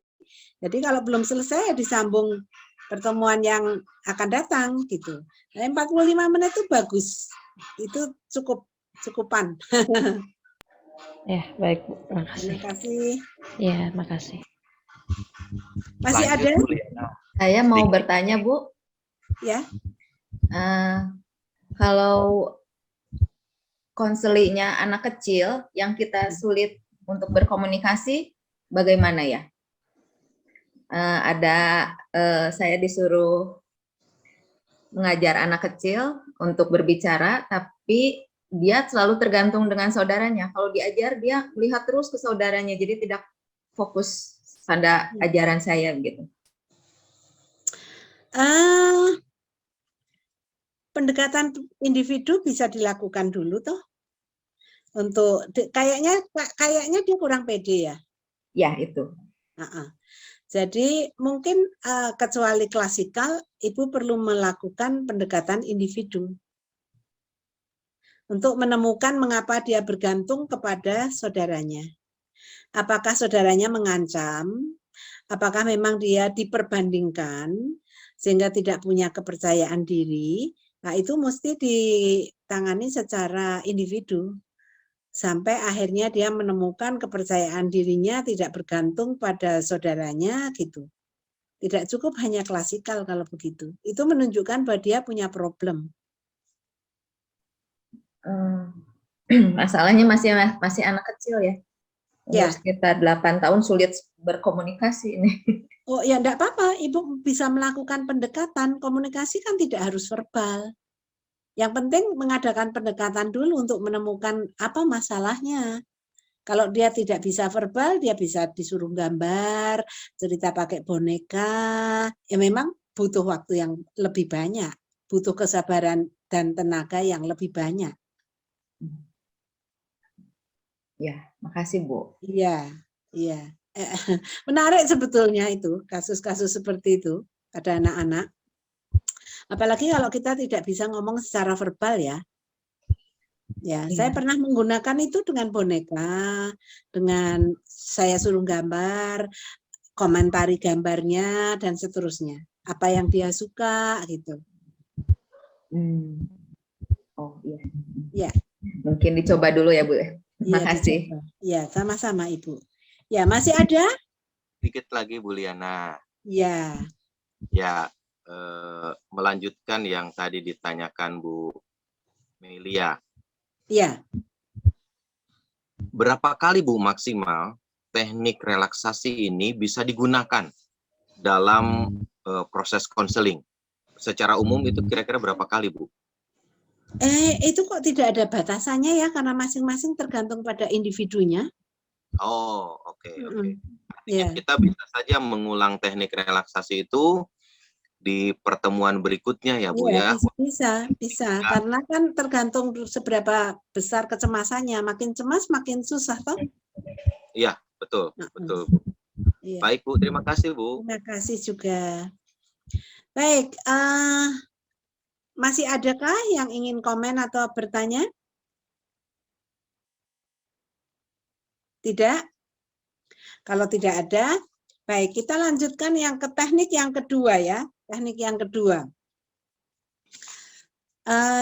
Jadi kalau belum selesai disambung pertemuan yang akan datang gitu. Nah, 45 menit itu bagus. Itu cukupan. Ya, baik Bu. Makasih. Terima kasih. Ya, makasih. Masih ada? Saya mau bertanya, Bu. Ya. Kalau konselinya anak kecil yang kita sulit untuk berkomunikasi, bagaimana ya? Saya disuruh mengajar anak kecil untuk berbicara, tapi dia selalu tergantung dengan saudaranya. Kalau diajar, dia melihat terus ke saudaranya, jadi tidak fokus pada ajaran saya gitu. Pendekatan individu bisa dilakukan dulu toh. Untuk kayaknya dia kurang pede ya. Ya, itu. Jadi mungkin kecuali klasikal, Ibu perlu melakukan pendekatan individu untuk menemukan mengapa dia bergantung kepada saudaranya. Apakah saudaranya mengancam? Apakah memang dia diperbandingkan sehingga tidak punya kepercayaan diri? Nah, itu mesti ditangani secara individu. Sampai akhirnya dia menemukan kepercayaan dirinya tidak bergantung pada saudaranya gitu. Tidak cukup hanya klasikal kalau begitu. Itu menunjukkan bahwa dia punya problem. Masalahnya masih anak kecil ya. Ya. Sekitar 8 tahun sulit berkomunikasi ini. Oh ya, enggak apa-apa. Ibu bisa melakukan pendekatan. Komunikasi kan tidak harus verbal. Yang penting mengadakan pendekatan dulu untuk menemukan apa masalahnya. Kalau dia tidak bisa verbal, dia bisa disuruh gambar, cerita pakai boneka. Ya memang butuh waktu yang lebih banyak. Butuh kesabaran dan tenaga yang lebih banyak. Ya, makasih Bu. Iya, iya. Menarik sebetulnya itu, kasus-kasus seperti itu pada anak-anak. Apalagi kalau kita tidak bisa ngomong secara verbal ya. Ya, saya pernah menggunakan itu dengan boneka, dengan saya suruh gambar, komentari gambarnya, dan seterusnya. Apa yang dia suka, gitu. Oh iya. Ya. Mungkin dicoba dulu ya Bu. Terima kasih. Ya, sama-sama Ibu. Ya, masih ada? Dikit lagi Bu Liana. Ya. Ya, melanjutkan yang tadi ditanyakan Bu Melia. Ya. Berapa kali Bu maksimal teknik relaksasi ini bisa digunakan dalam proses konseling? Secara umum itu kira-kira berapa kali Bu? Itu kok tidak ada batasannya ya, karena masing-masing tergantung pada individunya. Oh, oke. Ya. Kita bisa saja mengulang teknik relaksasi itu di pertemuan berikutnya ya Bu ya. Bisa. Karena kan tergantung seberapa besar kecemasannya. Makin cemas makin susah toh. Iya, betul, betul Bu. Iya. Baik Bu, terima kasih Bu. Terima kasih juga. Baik, masih adakah yang ingin komen atau bertanya? Tidak? Kalau tidak ada, baik, kita lanjutkan yang ke teknik yang kedua ya. Teknik yang kedua,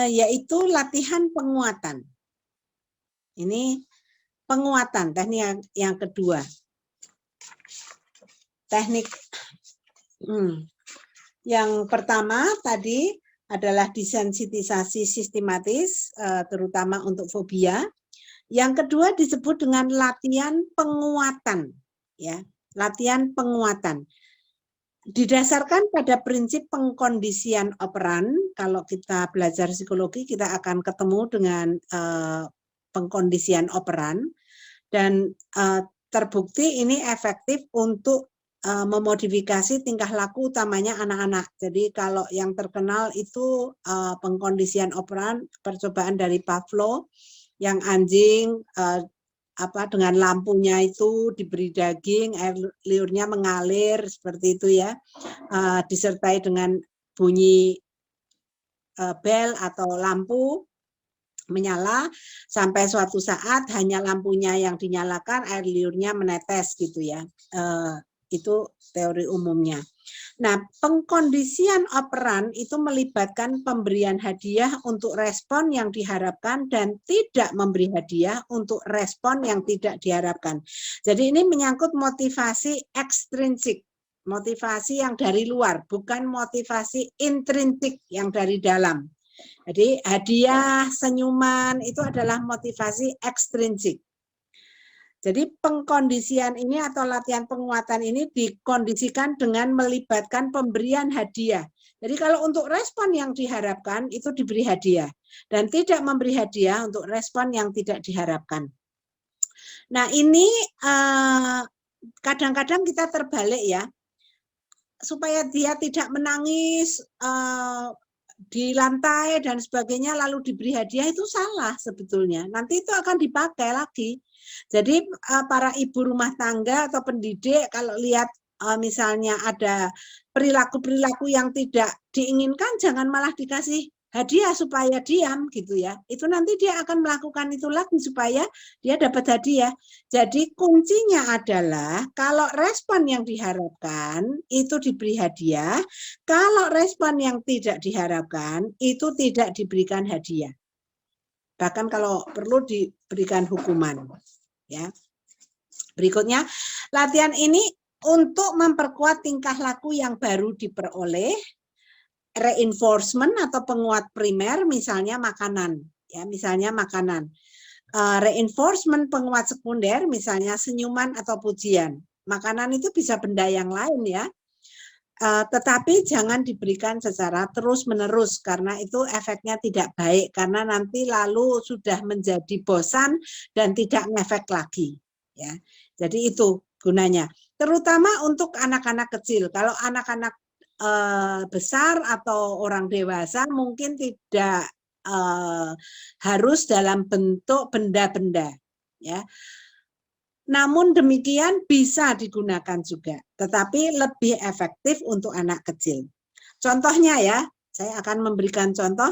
yaitu latihan penguatan. Ini penguatan, teknik yang kedua. Teknik yang pertama tadi adalah desensitisasi sistematis, terutama untuk fobia. Yang kedua disebut dengan latihan penguatan, ya, latihan penguatan. Didasarkan pada prinsip pengkondisian operan. Kalau kita belajar psikologi, kita akan ketemu dengan pengkondisian operan, dan terbukti ini efektif untuk memodifikasi tingkah laku utamanya anak-anak. Jadi kalau yang terkenal itu pengkondisian operan, percobaan dari Pavlov, yang anjing dengan lampunya itu diberi daging, air liurnya mengalir seperti itu ya, disertai dengan bunyi bel atau lampu menyala, sampai suatu saat hanya lampunya yang dinyalakan, air liurnya menetes gitu ya. Itu teori umumnya. Nah, pengkondisian operan itu melibatkan pemberian hadiah untuk respon yang diharapkan dan tidak memberi hadiah untuk respon yang tidak diharapkan. Jadi ini menyangkut motivasi ekstrinsik, motivasi yang dari luar, bukan motivasi intrinsik yang dari dalam. Jadi hadiah, senyuman itu adalah motivasi ekstrinsik. Jadi pengkondisian ini atau latihan penguatan ini dikondisikan dengan melibatkan pemberian hadiah. Jadi kalau untuk respon yang diharapkan itu diberi hadiah. Dan tidak memberi hadiah untuk respon yang tidak diharapkan. Nah ini kadang-kadang kita terbalik ya. Supaya dia tidak menangis di lantai dan sebagainya lalu diberi hadiah itu salah sebetulnya. Nanti itu akan dipakai lagi. Jadi para ibu rumah tangga atau pendidik kalau lihat misalnya ada perilaku-perilaku yang tidak diinginkan jangan malah dikasih hadiah supaya diam gitu ya. Itu nanti dia akan melakukan itu lagi supaya dia dapat hadiah. Jadi kuncinya adalah kalau respon yang diharapkan itu diberi hadiah, kalau respon yang tidak diharapkan itu tidak diberikan hadiah. Bahkan kalau perlu diberikan hukuman. Ya. Berikutnya, latihan ini untuk memperkuat tingkah laku yang baru diperoleh, reinforcement atau penguat primer, misalnya makanan, ya, misalnya makanan. Reinforcement penguat sekunder, misalnya senyuman atau pujian. Makanan itu bisa benda yang lain ya. Tetapi jangan diberikan secara terus-menerus karena itu efeknya tidak baik karena nanti lalu sudah menjadi bosan dan tidak ngefek lagi ya. Jadi itu gunanya terutama untuk anak-anak kecil. Kalau anak-anak besar atau orang dewasa mungkin tidak harus dalam bentuk benda-benda ya. Namun demikian bisa digunakan juga, tetapi lebih efektif untuk anak kecil. Contohnya ya, saya akan memberikan contoh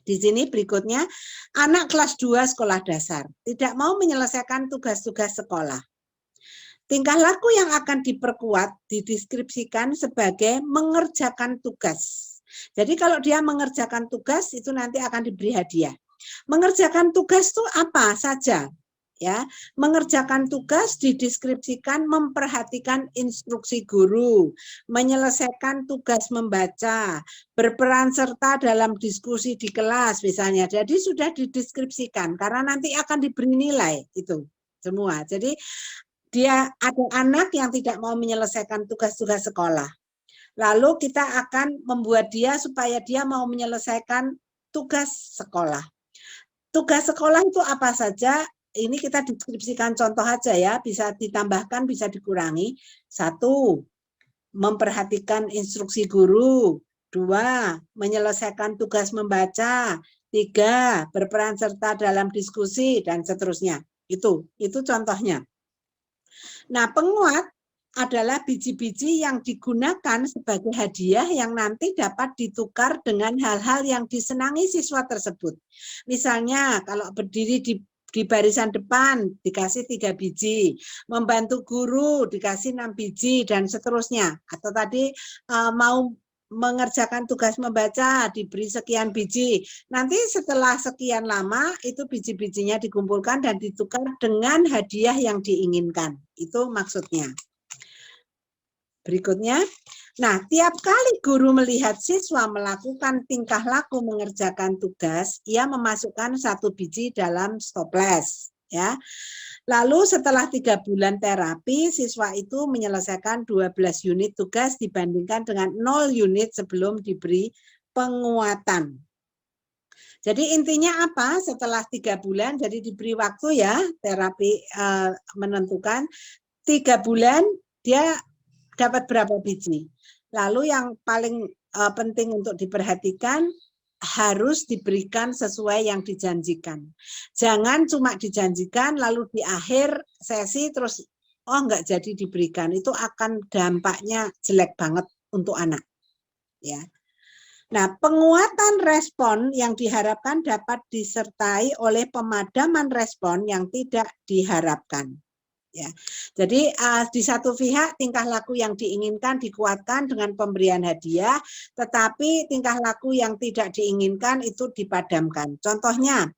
di sini berikutnya. Anak kelas 2 sekolah dasar, tidak mau menyelesaikan tugas-tugas sekolah. Tingkah laku yang akan diperkuat dideskripsikan sebagai mengerjakan tugas. Jadi kalau dia mengerjakan tugas itu nanti akan diberi hadiah. Mengerjakan tugas itu apa saja? Ya, mengerjakan tugas dideskripsikan memperhatikan instruksi guru, menyelesaikan tugas membaca, berperan serta dalam diskusi di kelas misalnya. Jadi sudah dideskripsikan karena nanti akan diberi nilai itu semua. Jadi dia ada anak yang tidak mau menyelesaikan tugas-tugas sekolah. Lalu kita akan membuat dia supaya dia mau menyelesaikan tugas sekolah. Tugas sekolah itu apa saja? Ini kita deskripsikan contoh aja ya, bisa ditambahkan, bisa dikurangi. 1, memperhatikan instruksi guru. 2, menyelesaikan tugas membaca. 3, berperan serta dalam diskusi, dan seterusnya. Itu contohnya. Nah, penguat adalah biji-biji yang digunakan sebagai hadiah yang nanti dapat ditukar dengan hal-hal yang disenangi siswa tersebut. Misalnya, kalau berdiri di barisan depan dikasih 3 biji, membantu guru dikasih 6 biji dan seterusnya. Atau tadi mau mengerjakan tugas membaca diberi sekian biji. Nanti setelah sekian lama itu biji-bijinya dikumpulkan dan ditukar dengan hadiah yang diinginkan. Itu maksudnya. Berikutnya, nah tiap kali guru melihat siswa melakukan tingkah laku mengerjakan tugas, ia memasukkan 1 biji dalam stoples. Ya. Lalu setelah 3 bulan terapi, siswa itu menyelesaikan 12 unit tugas dibandingkan dengan 0 unit sebelum diberi penguatan. Jadi intinya apa? Setelah 3 bulan, jadi diberi waktu ya, terapi menentukan 3 bulan dia dapat berapa biji. Lalu yang paling penting untuk diperhatikan, harus diberikan sesuai yang dijanjikan. Jangan cuma dijanjikan lalu di akhir sesi terus enggak jadi diberikan. Itu akan dampaknya jelek banget untuk anak. Ya. Nah, penguatan respon yang diharapkan dapat disertai oleh pemadaman respon yang tidak diharapkan. Ya, jadi di satu pihak tingkah laku yang diinginkan dikuatkan dengan pemberian hadiah, tetapi tingkah laku yang tidak diinginkan itu dipadamkan. Contohnya,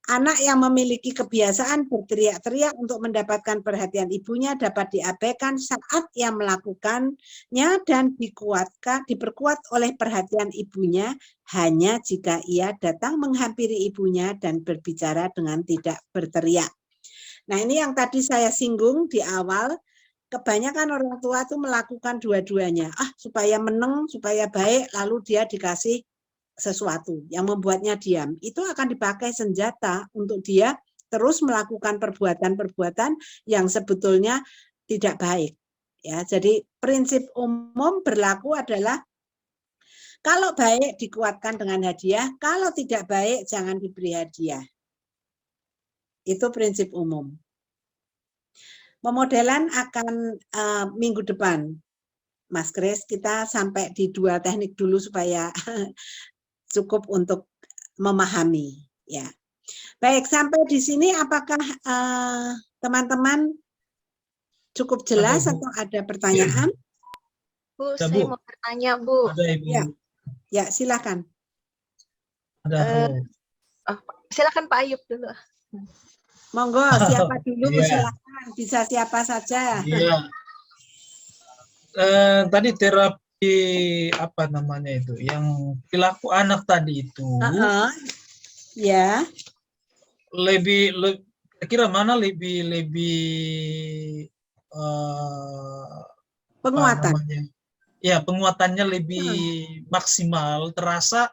anak yang memiliki kebiasaan berteriak-teriak untuk mendapatkan perhatian ibunya dapat diabaikan saat ia melakukannya dan diperkuat oleh perhatian ibunya hanya jika ia datang menghampiri ibunya dan berbicara dengan tidak berteriak. Nah, ini yang tadi saya singgung di awal, kebanyakan orang tua itu melakukan dua-duanya. Supaya menang, supaya baik, lalu dia dikasih sesuatu yang membuatnya diam. Itu akan dipakai senjata untuk dia terus melakukan perbuatan-perbuatan yang sebetulnya tidak baik. Ya, jadi prinsip umum berlaku adalah kalau baik dikuatkan dengan hadiah, kalau tidak baik jangan diberi hadiah. Itu prinsip umum. Pemodelan akan minggu depan, Mas Kris. Kita sampai di 2 teknik dulu supaya cukup untuk memahami. Ya, baik, sampai di sini apakah teman-teman cukup jelas atau ada pertanyaan? Bu, saya mau bertanya, Bu. Ya, silakan. Silakan Pak Ayub dulu. Monggo, siapa dulu silakan, bisa siapa saja. Tadi terapi apa namanya itu, yang perilaku anak tadi itu, ya, kira mana lebih penguatan. Ya, penguatannya lebih maksimal terasa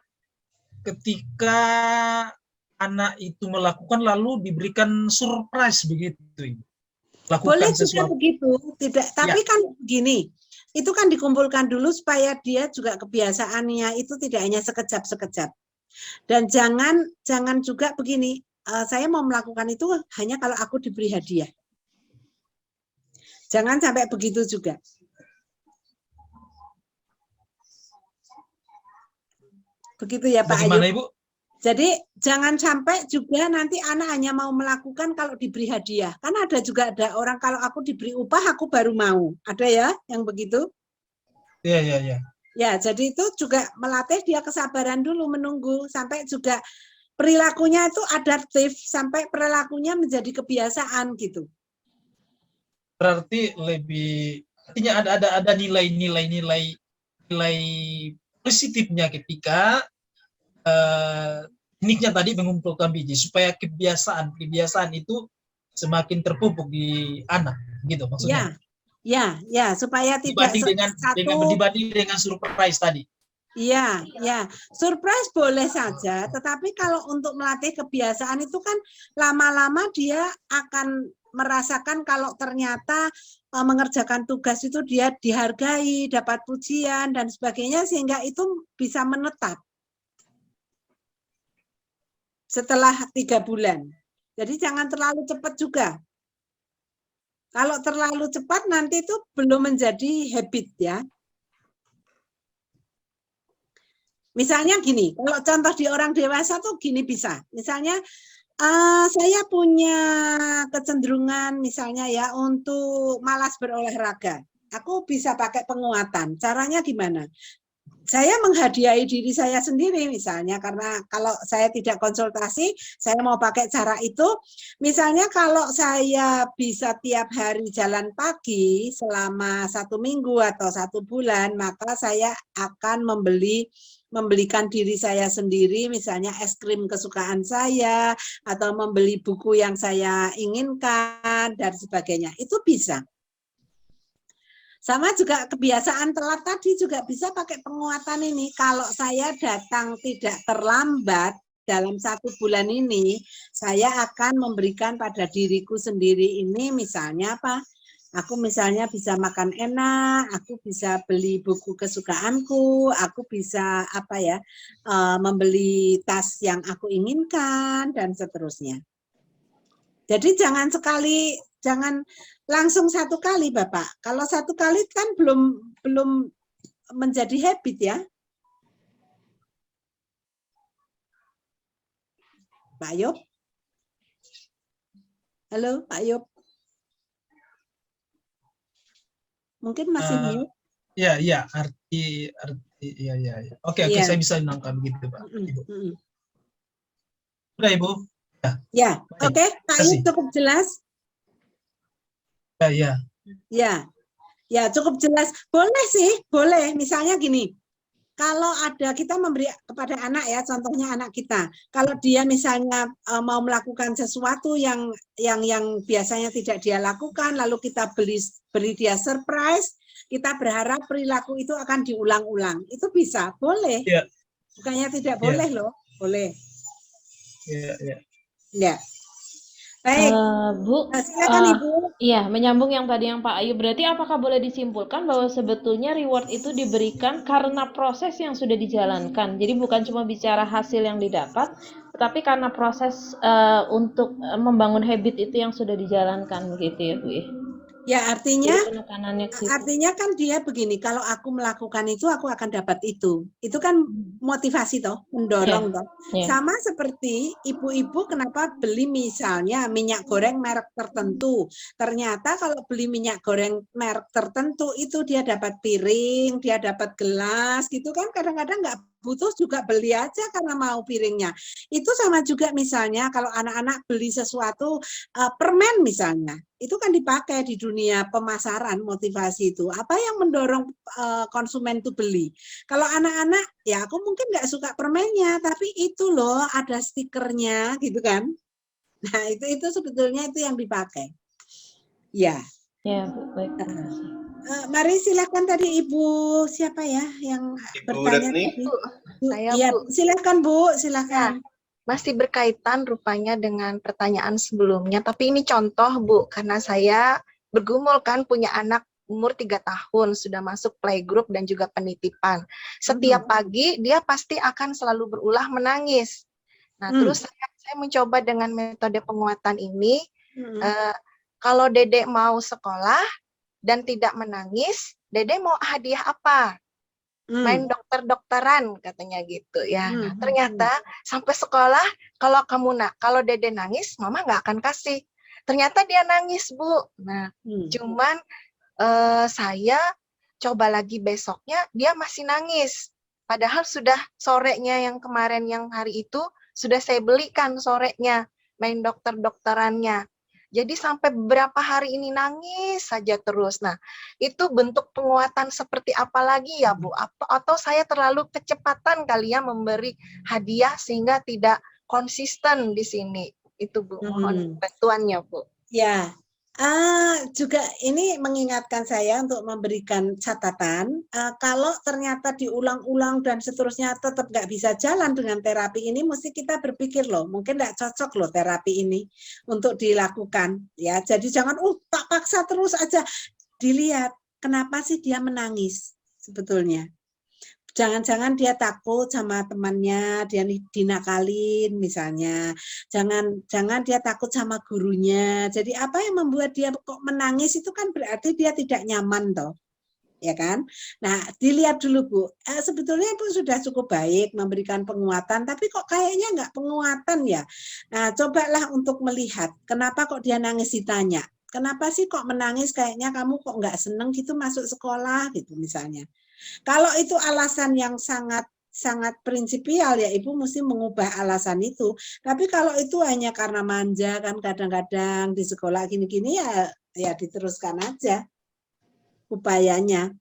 ketika anak itu melakukan lalu diberikan surprise begitu. Boleh juga begitu, tidak. Tapi kan gini, itu kan dikumpulkan dulu supaya dia juga kebiasaannya itu tidak hanya sekejap-sekejap. Dan jangan juga begini, saya mau melakukan itu hanya kalau aku diberi hadiah. Jangan sampai begitu juga. Begitu ya Pak Ayub. Ibu? Jadi jangan sampai juga nanti anak hanya mau melakukan kalau diberi hadiah. Kan ada orang kalau aku diberi upah aku baru mau. Ada ya yang begitu? Iya. Ya, jadi itu juga melatih dia kesabaran dulu menunggu sampai juga perilakunya itu adaptif sampai perilakunya menjadi kebiasaan gitu. Berarti artinya ada nilai positifnya ketika tekniknya tadi mengumpulkan biji supaya kebiasaan itu semakin terpupuk di anak, gitu maksudnya. Ya, supaya tidak dibanding dengan surprise tadi. Iya, surprise boleh saja, tetapi kalau untuk melatih kebiasaan itu kan lama-lama dia akan merasakan kalau ternyata mengerjakan tugas itu dia dihargai, dapat pujian dan sebagainya sehingga itu bisa menetap setelah 3 bulan. Jadi jangan terlalu cepat juga. Kalau terlalu cepat nanti itu belum menjadi habit ya. Misalnya gini, kalau contoh di orang dewasa tuh gini bisa. Misalnya saya punya kecenderungan misalnya ya untuk malas berolahraga. Aku bisa pakai penguatan. Caranya gimana? Saya menghadiahi diri saya sendiri misalnya, karena kalau saya tidak konsultasi, saya mau pakai cara itu. Misalnya kalau saya bisa tiap hari jalan pagi selama 1 minggu atau 1 bulan, maka saya akan membelikan diri saya sendiri, misalnya es krim kesukaan saya, atau membeli buku yang saya inginkan, dan sebagainya. Itu bisa. Sama juga kebiasaan telat tadi juga bisa pakai penguatan ini. Kalau saya datang tidak terlambat dalam 1 bulan ini, saya akan memberikan pada diriku sendiri ini misalnya apa? Aku misalnya bisa makan enak, aku bisa beli buku kesukaanku, aku bisa membeli tas yang aku inginkan dan seterusnya. Jadi jangan langsung 1 kali Bapak. Kalau 1 kali kan belum menjadi habit ya. Pak Ayub? Halo Pak Ayub? Mungkin masih mute. Ya, arti, ya. Oke, Iya. saya bisa menangkap begitu, Pak. Ibu. Sudah, Ibu? Ya, Baik, oke, Pak Ayub cukup jelas? Ya. Ya, cukup jelas. Boleh sih, boleh. Misalnya gini, kalau ada kita memberi kepada anak ya, contohnya anak kita, kalau dia misalnya mau melakukan sesuatu yang biasanya tidak dia lakukan, lalu kita beri dia surprise, kita berharap perilaku itu akan diulang-ulang. Itu bisa, boleh. Ya. Bukannya tidak boleh loh, boleh. Ya. Baik, Bu, silakan Ibu. Iya, menyambung yang tadi yang Pak Ayub, berarti apakah boleh disimpulkan bahwa sebetulnya reward itu diberikan karena proses yang sudah dijalankan, jadi bukan cuma bicara hasil yang didapat, tetapi karena proses untuk membangun habit itu yang sudah dijalankan, begitu ya Bu? Ya, artinya Jadi penekanannya ke situ. artinya kan dia begini, kalau aku melakukan itu aku akan dapat itu. Itu kan motivasi toh, mendorong toh. Sama seperti ibu-ibu kenapa beli misalnya minyak goreng merek tertentu. Ternyata kalau beli minyak goreng merek tertentu itu dia dapat piring, dia dapat gelas gitu kan, kadang-kadang nggak butuh juga beli aja karena mau piringnya. Itu sama juga misalnya kalau anak-anak beli sesuatu permen misalnya, itu kan dipakai di dunia pemasaran motivasi itu. Apa yang mendorong konsumen itu beli? Kalau anak-anak, ya aku mungkin nggak suka permennya, tapi itu loh ada stikernya gitu kan. Nah itu sebetulnya itu yang dipakai. Ya. Ya, baik. Mari silakan tadi Ibu siapa ya yang bertanya tadi? Saya Bu. Silakan Bu, silakan. Masih berkaitan rupanya dengan pertanyaan sebelumnya, tapi ini contoh Bu, karena saya bergumul kan punya anak umur 3 tahun, sudah masuk playgroup dan juga penitipan. Setiap pagi dia pasti akan selalu berulah menangis. Nah, terus saya mencoba dengan metode penguatan ini, kalau Dedek mau sekolah dan tidak menangis, Dedek mau hadiah apa? Main dokter-dokteran katanya gitu ya. Nah, ternyata sampai sekolah kalau Dede nangis, Mama nggak akan kasih. Ternyata dia nangis Bu. Nah, cuman saya coba lagi besoknya dia masih nangis. Padahal sudah sorenya yang kemarin yang hari itu sudah saya belikan sorenya main dokter-dokterannya. Jadi sampai beberapa hari ini nangis saja terus. Nah, itu bentuk penguatan seperti apa lagi ya Bu? Atau saya terlalu kecepatan kali ya memberi hadiah sehingga tidak konsisten di sini. Itu Bu, mohon bantuannya Bu. Ya, juga ini mengingatkan saya untuk memberikan catatan, kalau ternyata diulang-ulang dan seterusnya tetap nggak bisa jalan dengan terapi ini, mesti kita berpikir loh, mungkin nggak cocok loh terapi ini untuk dilakukan. Ya, jadi jangan, tak paksa terus aja. Dilihat, kenapa sih dia menangis sebetulnya. Jangan-jangan dia takut sama temannya, dia dinakalin misalnya. Jangan dia takut sama gurunya. Jadi apa yang membuat dia kok menangis itu kan berarti dia tidak nyaman toh. Ya kan? Nah, dilihat dulu Bu. Sebetulnya Ibu sudah cukup baik memberikan penguatan, tapi kok kayaknya nggak penguatan ya. Nah, cobalah untuk melihat kenapa kok dia nangis, ditanya. Kenapa sih kok menangis, kayaknya kamu kok nggak seneng gitu masuk sekolah gitu misalnya. Kalau itu alasan yang sangat prinsipial ya Ibu mesti mengubah alasan itu. Tapi kalau itu hanya karena manja kan kadang-kadang di sekolah gini-gini ya diteruskan aja upayanya.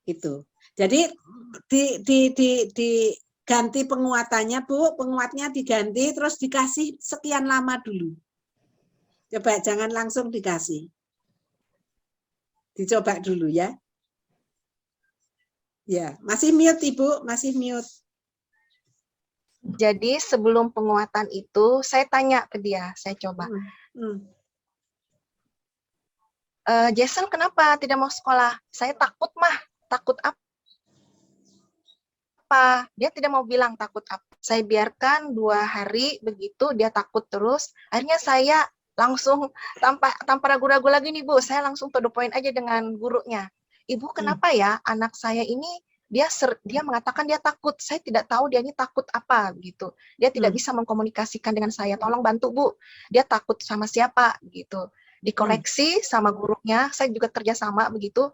Itu. Jadi diganti penguatannya Bu, penguatnya diganti terus dikasih sekian lama dulu. Coba jangan langsung dikasih. Dicoba dulu ya. Ya, masih mute Ibu, masih mute. Jadi sebelum penguatan itu saya tanya ke dia, saya coba. Jason kenapa tidak mau sekolah? Saya takut Mah, takut apa? Dia tidak mau bilang takut apa. Saya biarkan 2 hari begitu dia takut terus. Akhirnya saya langsung tanpa ragu-ragu lagi nih Bu, saya langsung to the point aja dengan gurunya. Ibu kenapa ya anak saya ini dia mengatakan dia takut, saya tidak tahu dia ini takut apa gitu. Dia tidak bisa mengkomunikasikan dengan saya, tolong bantu Bu. Dia takut sama siapa gitu. dikoreksi sama gurunya. Saya juga kerja sama begitu.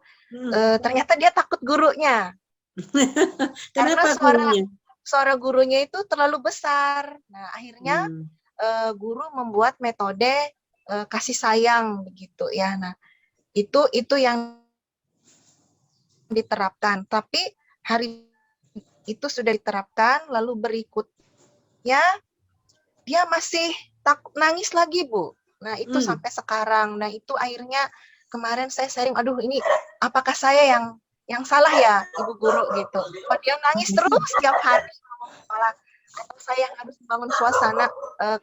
Ternyata dia takut gurunya. Karena suara gurunya itu terlalu besar. Nah, akhirnya guru membuat metode kasih sayang begitu ya. Nah, itu yang diterapkan. Tapi hari itu sudah diterapkan, lalu berikutnya dia masih nangis lagi, Bu. Nah, itu sampai sekarang. Nah, itu akhirnya kemarin saya sharing, aduh ini apakah saya yang salah ya, Ibu Guru gitu. Kok dia nangis terus setiap hari malah atau saya yang harus membangun suasana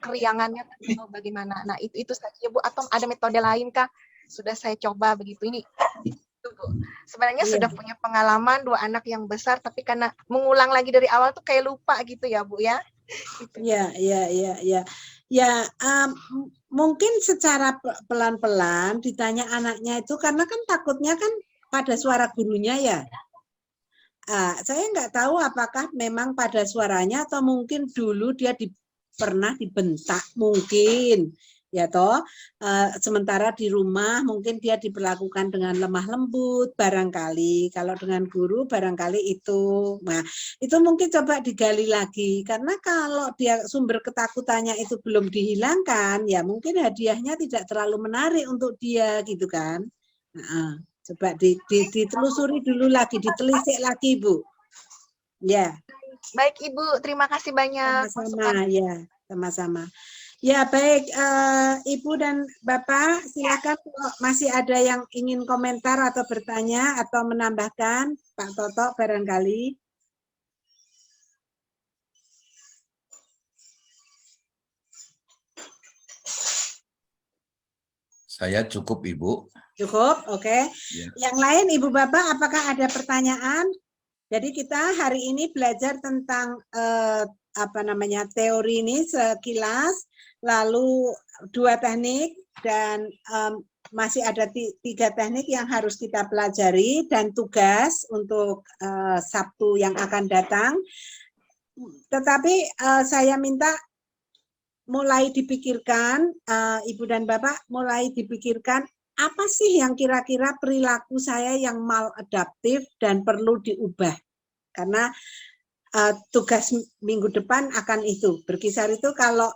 keriangannya atau bagaimana. Nah, itu saja, Bu. Atau ada metode lain kah? Sudah saya coba begitu ini. Itu, Bu. Sebenarnya sudah punya pengalaman 2 anak yang besar, tapi karena mengulang lagi dari awal tuh kayak lupa gitu ya, Bu ya. Ya, mungkin secara pelan-pelan ditanya anaknya itu karena kan takutnya kan pada suara gurunya ya. Saya nggak tahu apakah memang pada suaranya atau mungkin dulu dia pernah dibentak mungkin. Ya toh, sementara di rumah mungkin dia diperlakukan dengan lemah lembut barangkali, kalau dengan guru barangkali itu. Nah, itu mungkin coba digali lagi, karena kalau dia sumber ketakutannya itu belum dihilangkan, ya mungkin hadiahnya tidak terlalu menarik untuk dia gitu kan. Nah, coba ditelusuri dulu lagi, ditelisik lagi, Bu. Ya. Baik, Ibu, terima kasih banyak. Sama-sama, ya, sama-sama. Ya, baik, Ibu dan Bapak, silakan kalau masih ada yang ingin komentar atau bertanya atau menambahkan, Pak Toto barangkali. Saya cukup, Ibu. Cukup, oke. Ya. Yang lain, Ibu Bapak, apakah ada pertanyaan? Jadi kita hari ini belajar tentang teori ini sekilas, lalu 2 teknik dan masih ada 3 teknik yang harus kita pelajari dan tugas untuk Sabtu yang akan datang. Tetapi saya minta mulai dipikirkan, Ibu dan Bapak, mulai dipikirkan apa sih yang kira-kira perilaku saya yang maladaptif dan perlu diubah. Karena tugas minggu depan akan itu. Berkisar itu kalau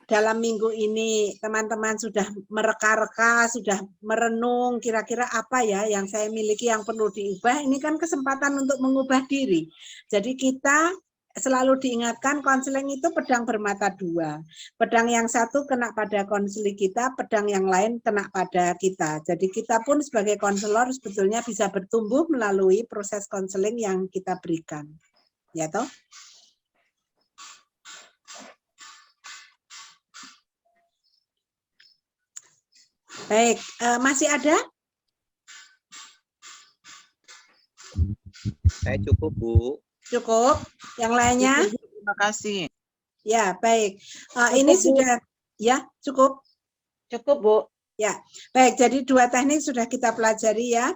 dalam minggu ini teman-teman sudah mereka-reka, sudah merenung kira-kira apa ya yang saya miliki yang perlu diubah, ini kan kesempatan untuk mengubah diri. Jadi kita selalu diingatkan konseling itu pedang bermata 2. Pedang yang satu kena pada konseling kita, pedang yang lain kena pada kita. Jadi kita pun sebagai konselor sebetulnya bisa bertumbuh melalui proses konseling yang kita berikan. Ya toh? Baik, masih ada? Saya cukup, Bu. Cukup. Yang lainnya? Terima kasih. Ya, baik. Ini sudah, ya, cukup. Cukup, Bu. Ya, baik. Jadi 2 teknik sudah kita pelajari ya.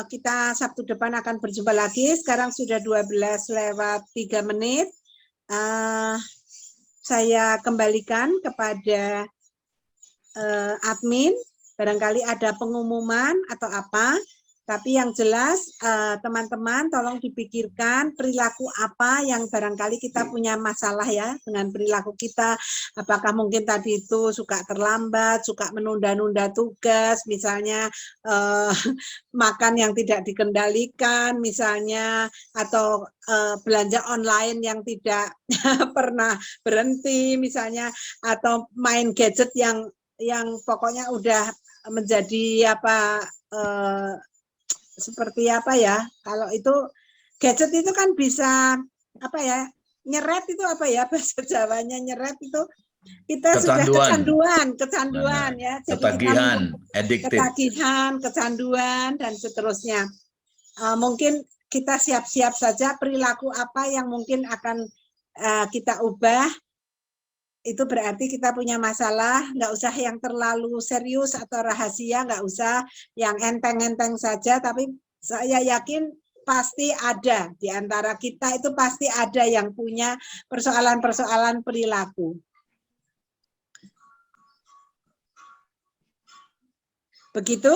Kita Sabtu depan akan berjumpa lagi. Sekarang sudah 12:03. Saya kembalikan kepada admin, barangkali ada pengumuman atau apa, tapi yang jelas teman-teman tolong dipikirkan perilaku apa yang barangkali kita punya masalah ya dengan perilaku kita, apakah mungkin tadi itu suka terlambat, suka menunda-nunda tugas, misalnya makan yang tidak dikendalikan misalnya, atau belanja online yang tidak pernah berhenti misalnya, atau main gadget yang pokoknya udah menjadi apa seperti apa ya, kalau itu gadget itu kan bisa apa ya, nyeret itu apa ya bahasa Jawanya, nyeret itu kita sudah kecanduan ya, jadi ketagihan, ketagihan, kecanduan dan seterusnya. Mungkin kita siap-siap saja perilaku apa yang mungkin akan kita ubah. Itu berarti kita punya masalah, nggak usah yang terlalu serius atau rahasia, nggak usah yang enteng-enteng saja, tapi saya yakin pasti ada di antara kita, itu pasti ada yang punya persoalan-persoalan perilaku. Begitu?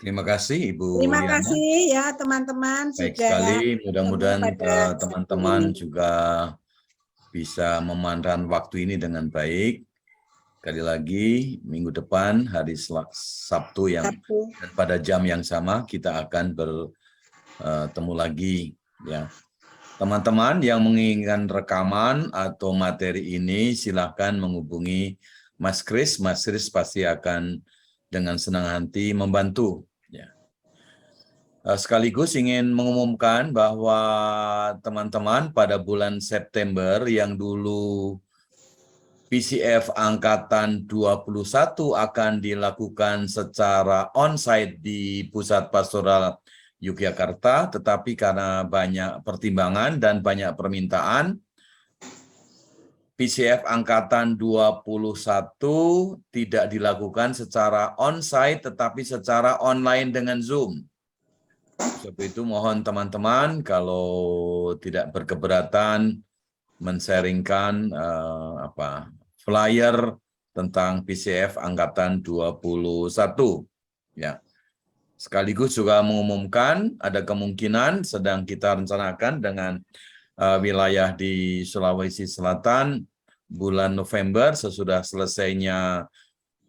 Terima kasih Ibu Terima Liana. kasih ya teman-teman Baik sudah sekali, mudah-mudahan pada teman-teman ini. juga bisa memanfaatkan waktu ini dengan baik. Sekali lagi, minggu depan hari Sabtu yang dan pada jam yang sama kita akan bertemu lagi. Ya, teman-teman yang menginginkan rekaman atau materi ini silahkan menghubungi Mas Kris. Mas Kris pasti akan dengan senang hati membantu. Ya. Sekaligus ingin mengumumkan bahwa teman-teman pada bulan September yang dulu PCF Angkatan 21 akan dilakukan secara on-site di Pusat Pastoral Yogyakarta, tetapi karena banyak pertimbangan dan banyak permintaan, PCF Angkatan 21 tidak dilakukan secara on-site, tetapi secara online dengan Zoom. Sebab itu mohon teman-teman kalau tidak berkeberatan men-sharingkan flyer tentang PCF Angkatan 21. Ya. Sekaligus juga mengumumkan ada kemungkinan sedang kita rencanakan dengan wilayah di Sulawesi Selatan bulan November sesudah selesainya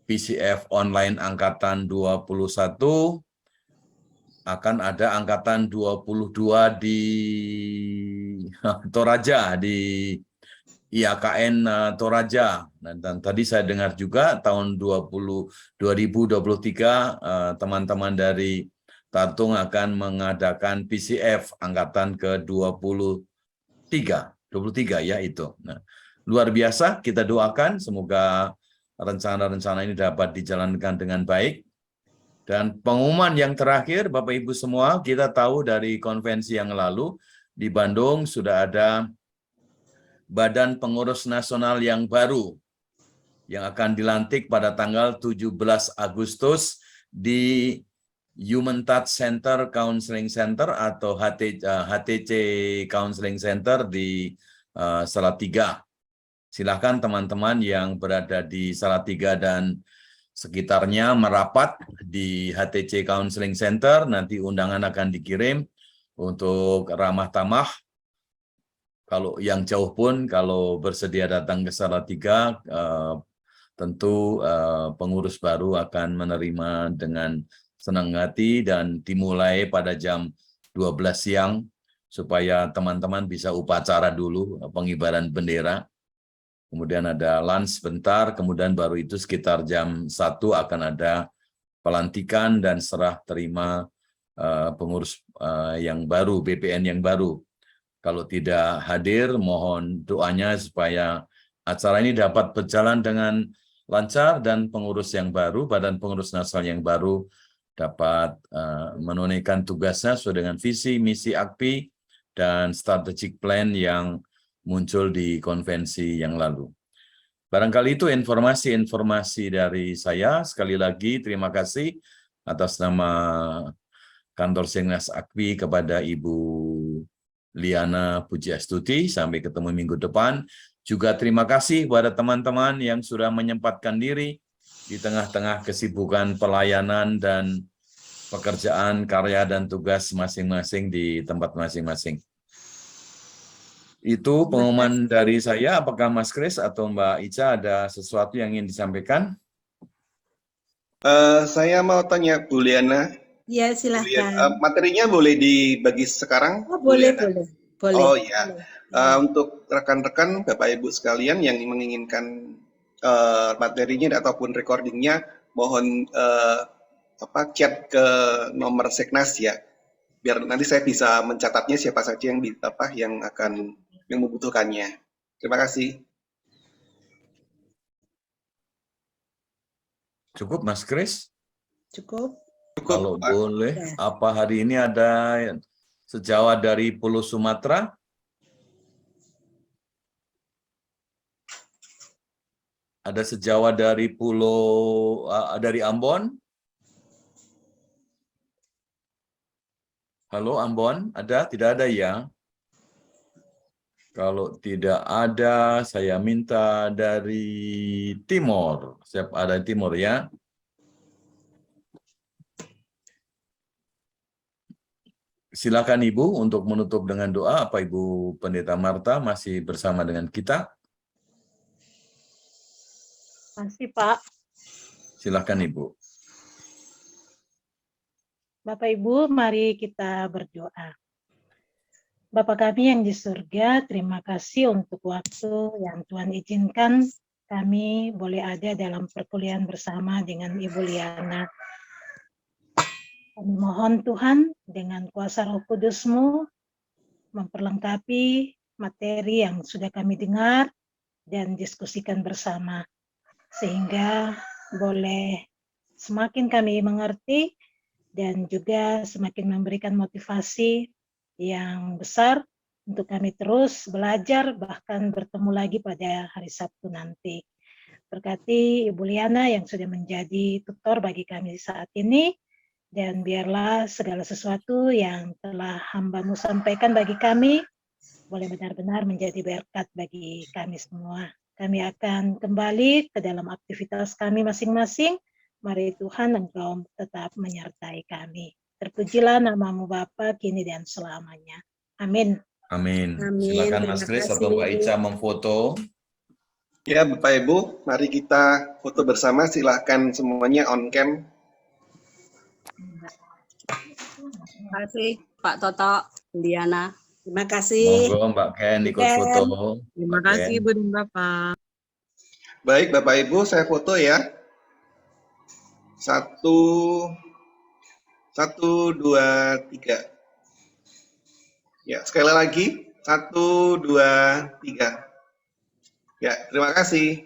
PCF online Angkatan 21 akan ada Angkatan 22 di Toraja, di IAKN Toraja. Dan tadi saya dengar juga tahun 2023 teman-teman dari Tartung akan mengadakan PCF Angkatan ke-23 ya itu. Nah, luar biasa, kita doakan semoga rencana-rencana ini dapat dijalankan dengan baik. Dan pengumuman yang terakhir, Bapak Ibu semua, kita tahu dari konvensi yang lalu, di Bandung sudah ada Badan Pengurus Nasional yang baru, yang akan dilantik pada tanggal 17 Agustus di Human Touch Center Counseling Center atau HTC Counseling Center di Salatiga. Silakan teman-teman yang berada di Salatiga dan sekitarnya merapat di HTC Counseling Center, nanti undangan akan dikirim untuk ramah tamah. Kalau yang jauh pun, kalau bersedia datang ke Salatiga, tentu pengurus baru akan menerima dengan senang hati dan dimulai pada jam 12 siang, supaya teman-teman bisa upacara dulu, pengibaran bendera. Kemudian ada lunch sebentar, kemudian baru itu sekitar jam 1 akan ada pelantikan dan serah terima pengurus yang baru, BPN yang baru. Kalau tidak hadir, mohon doanya supaya acara ini dapat berjalan dengan lancar dan pengurus yang baru, Badan Pengurus Nasional yang baru dapat menunaikan tugasnya sesuai dengan visi, misi AKPI, dan strategic plan yang muncul di konvensi yang lalu. Barangkali itu informasi-informasi dari saya. Sekali lagi terima kasih atas nama Kantor Sengnas AKPI kepada Ibu Liana Pujiastuti. Sampai ketemu minggu depan. Juga terima kasih kepada teman-teman yang sudah menyempatkan diri di tengah-tengah kesibukan pelayanan dan pekerjaan, karya, dan tugas masing-masing di tempat masing-masing. Itu pengumuman dari saya. Apakah Mas Kris atau Mbak Ica ada sesuatu yang ingin disampaikan? Saya mau tanya Bu Liana. Ya, silakan. Materinya boleh dibagi sekarang? Oh, boleh, boleh. Oh ya, untuk rekan-rekan Bapak Ibu sekalian yang menginginkan materinya ataupun recordingnya, mohon chat ke nomor Seknas ya, biar nanti saya bisa mencatatnya siapa saja yang akan membutuhkannya. Terima kasih. Cukup Mas Kris? Cukup. Kalau boleh, apa hari ini ada sejawat dari Pulau Sumatera? Ada sejawat dari dari Ambon? Halo Ambon, ada? Tidak ada ya? Kalau tidak ada, saya minta dari Timor. Siap ada Timor ya? silakan Ibu untuk menutup dengan doa. Apa Ibu Pendeta Marta masih bersama dengan kita? Masih Pak. Silakan Ibu. Bapak Ibu, mari kita berdoa. Bapa kami yang di surga, terima kasih untuk waktu yang Tuhan izinkan kami boleh ada dalam perkuliahan bersama dengan Ibu Liana. Kami mohon Tuhan dengan kuasa Roh Kudus-Mu memperlengkapi materi yang sudah kami dengar dan diskusikan bersama, sehingga boleh semakin kami mengerti dan juga semakin memberikan motivasi yang besar untuk kami terus belajar, bahkan bertemu lagi pada hari Sabtu nanti. Berkati Ibu Liana yang sudah menjadi tutor bagi kami saat ini, dan biarlah segala sesuatu yang telah hamba-Mu sampaikan bagi kami boleh benar-benar menjadi berkat bagi kami semua. Kami akan kembali ke dalam aktivitas kami masing-masing. Mari Tuhan, Engkau tetap menyertai kami. Terpujilah nama-Mu Bapa kini dan selamanya. Amin. Amin. Amin. Silakan Mas Kris atau Mbak Ica memfoto. Ya, Bapak Ibu, mari kita foto bersama. Silahkan semuanya on cam. Terima kasih Pak Toto, Liana. Terima kasih. Monggo Mbak Ken ikut foto. Terima Mbak kasih Ken. Ibu dan Bapak. Baik, Bapak Ibu, saya foto ya. 1, 2, 3. Ya, sekali lagi. 1, 2, 3. Ya, terima kasih.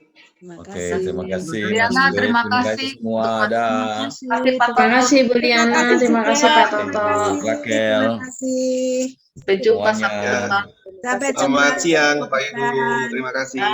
Oke, terima kasih. Liana, Mas Kris, terima kasih. semua. Dah. Terima kasih Bu Liana, terima kasih Pak Toto. Rakel. Terima kasih. Sampai jumpa Semuanya. Sabtu depan. Sampai jumpa. Selamat siang, Bapak Ibu. Terima kasih.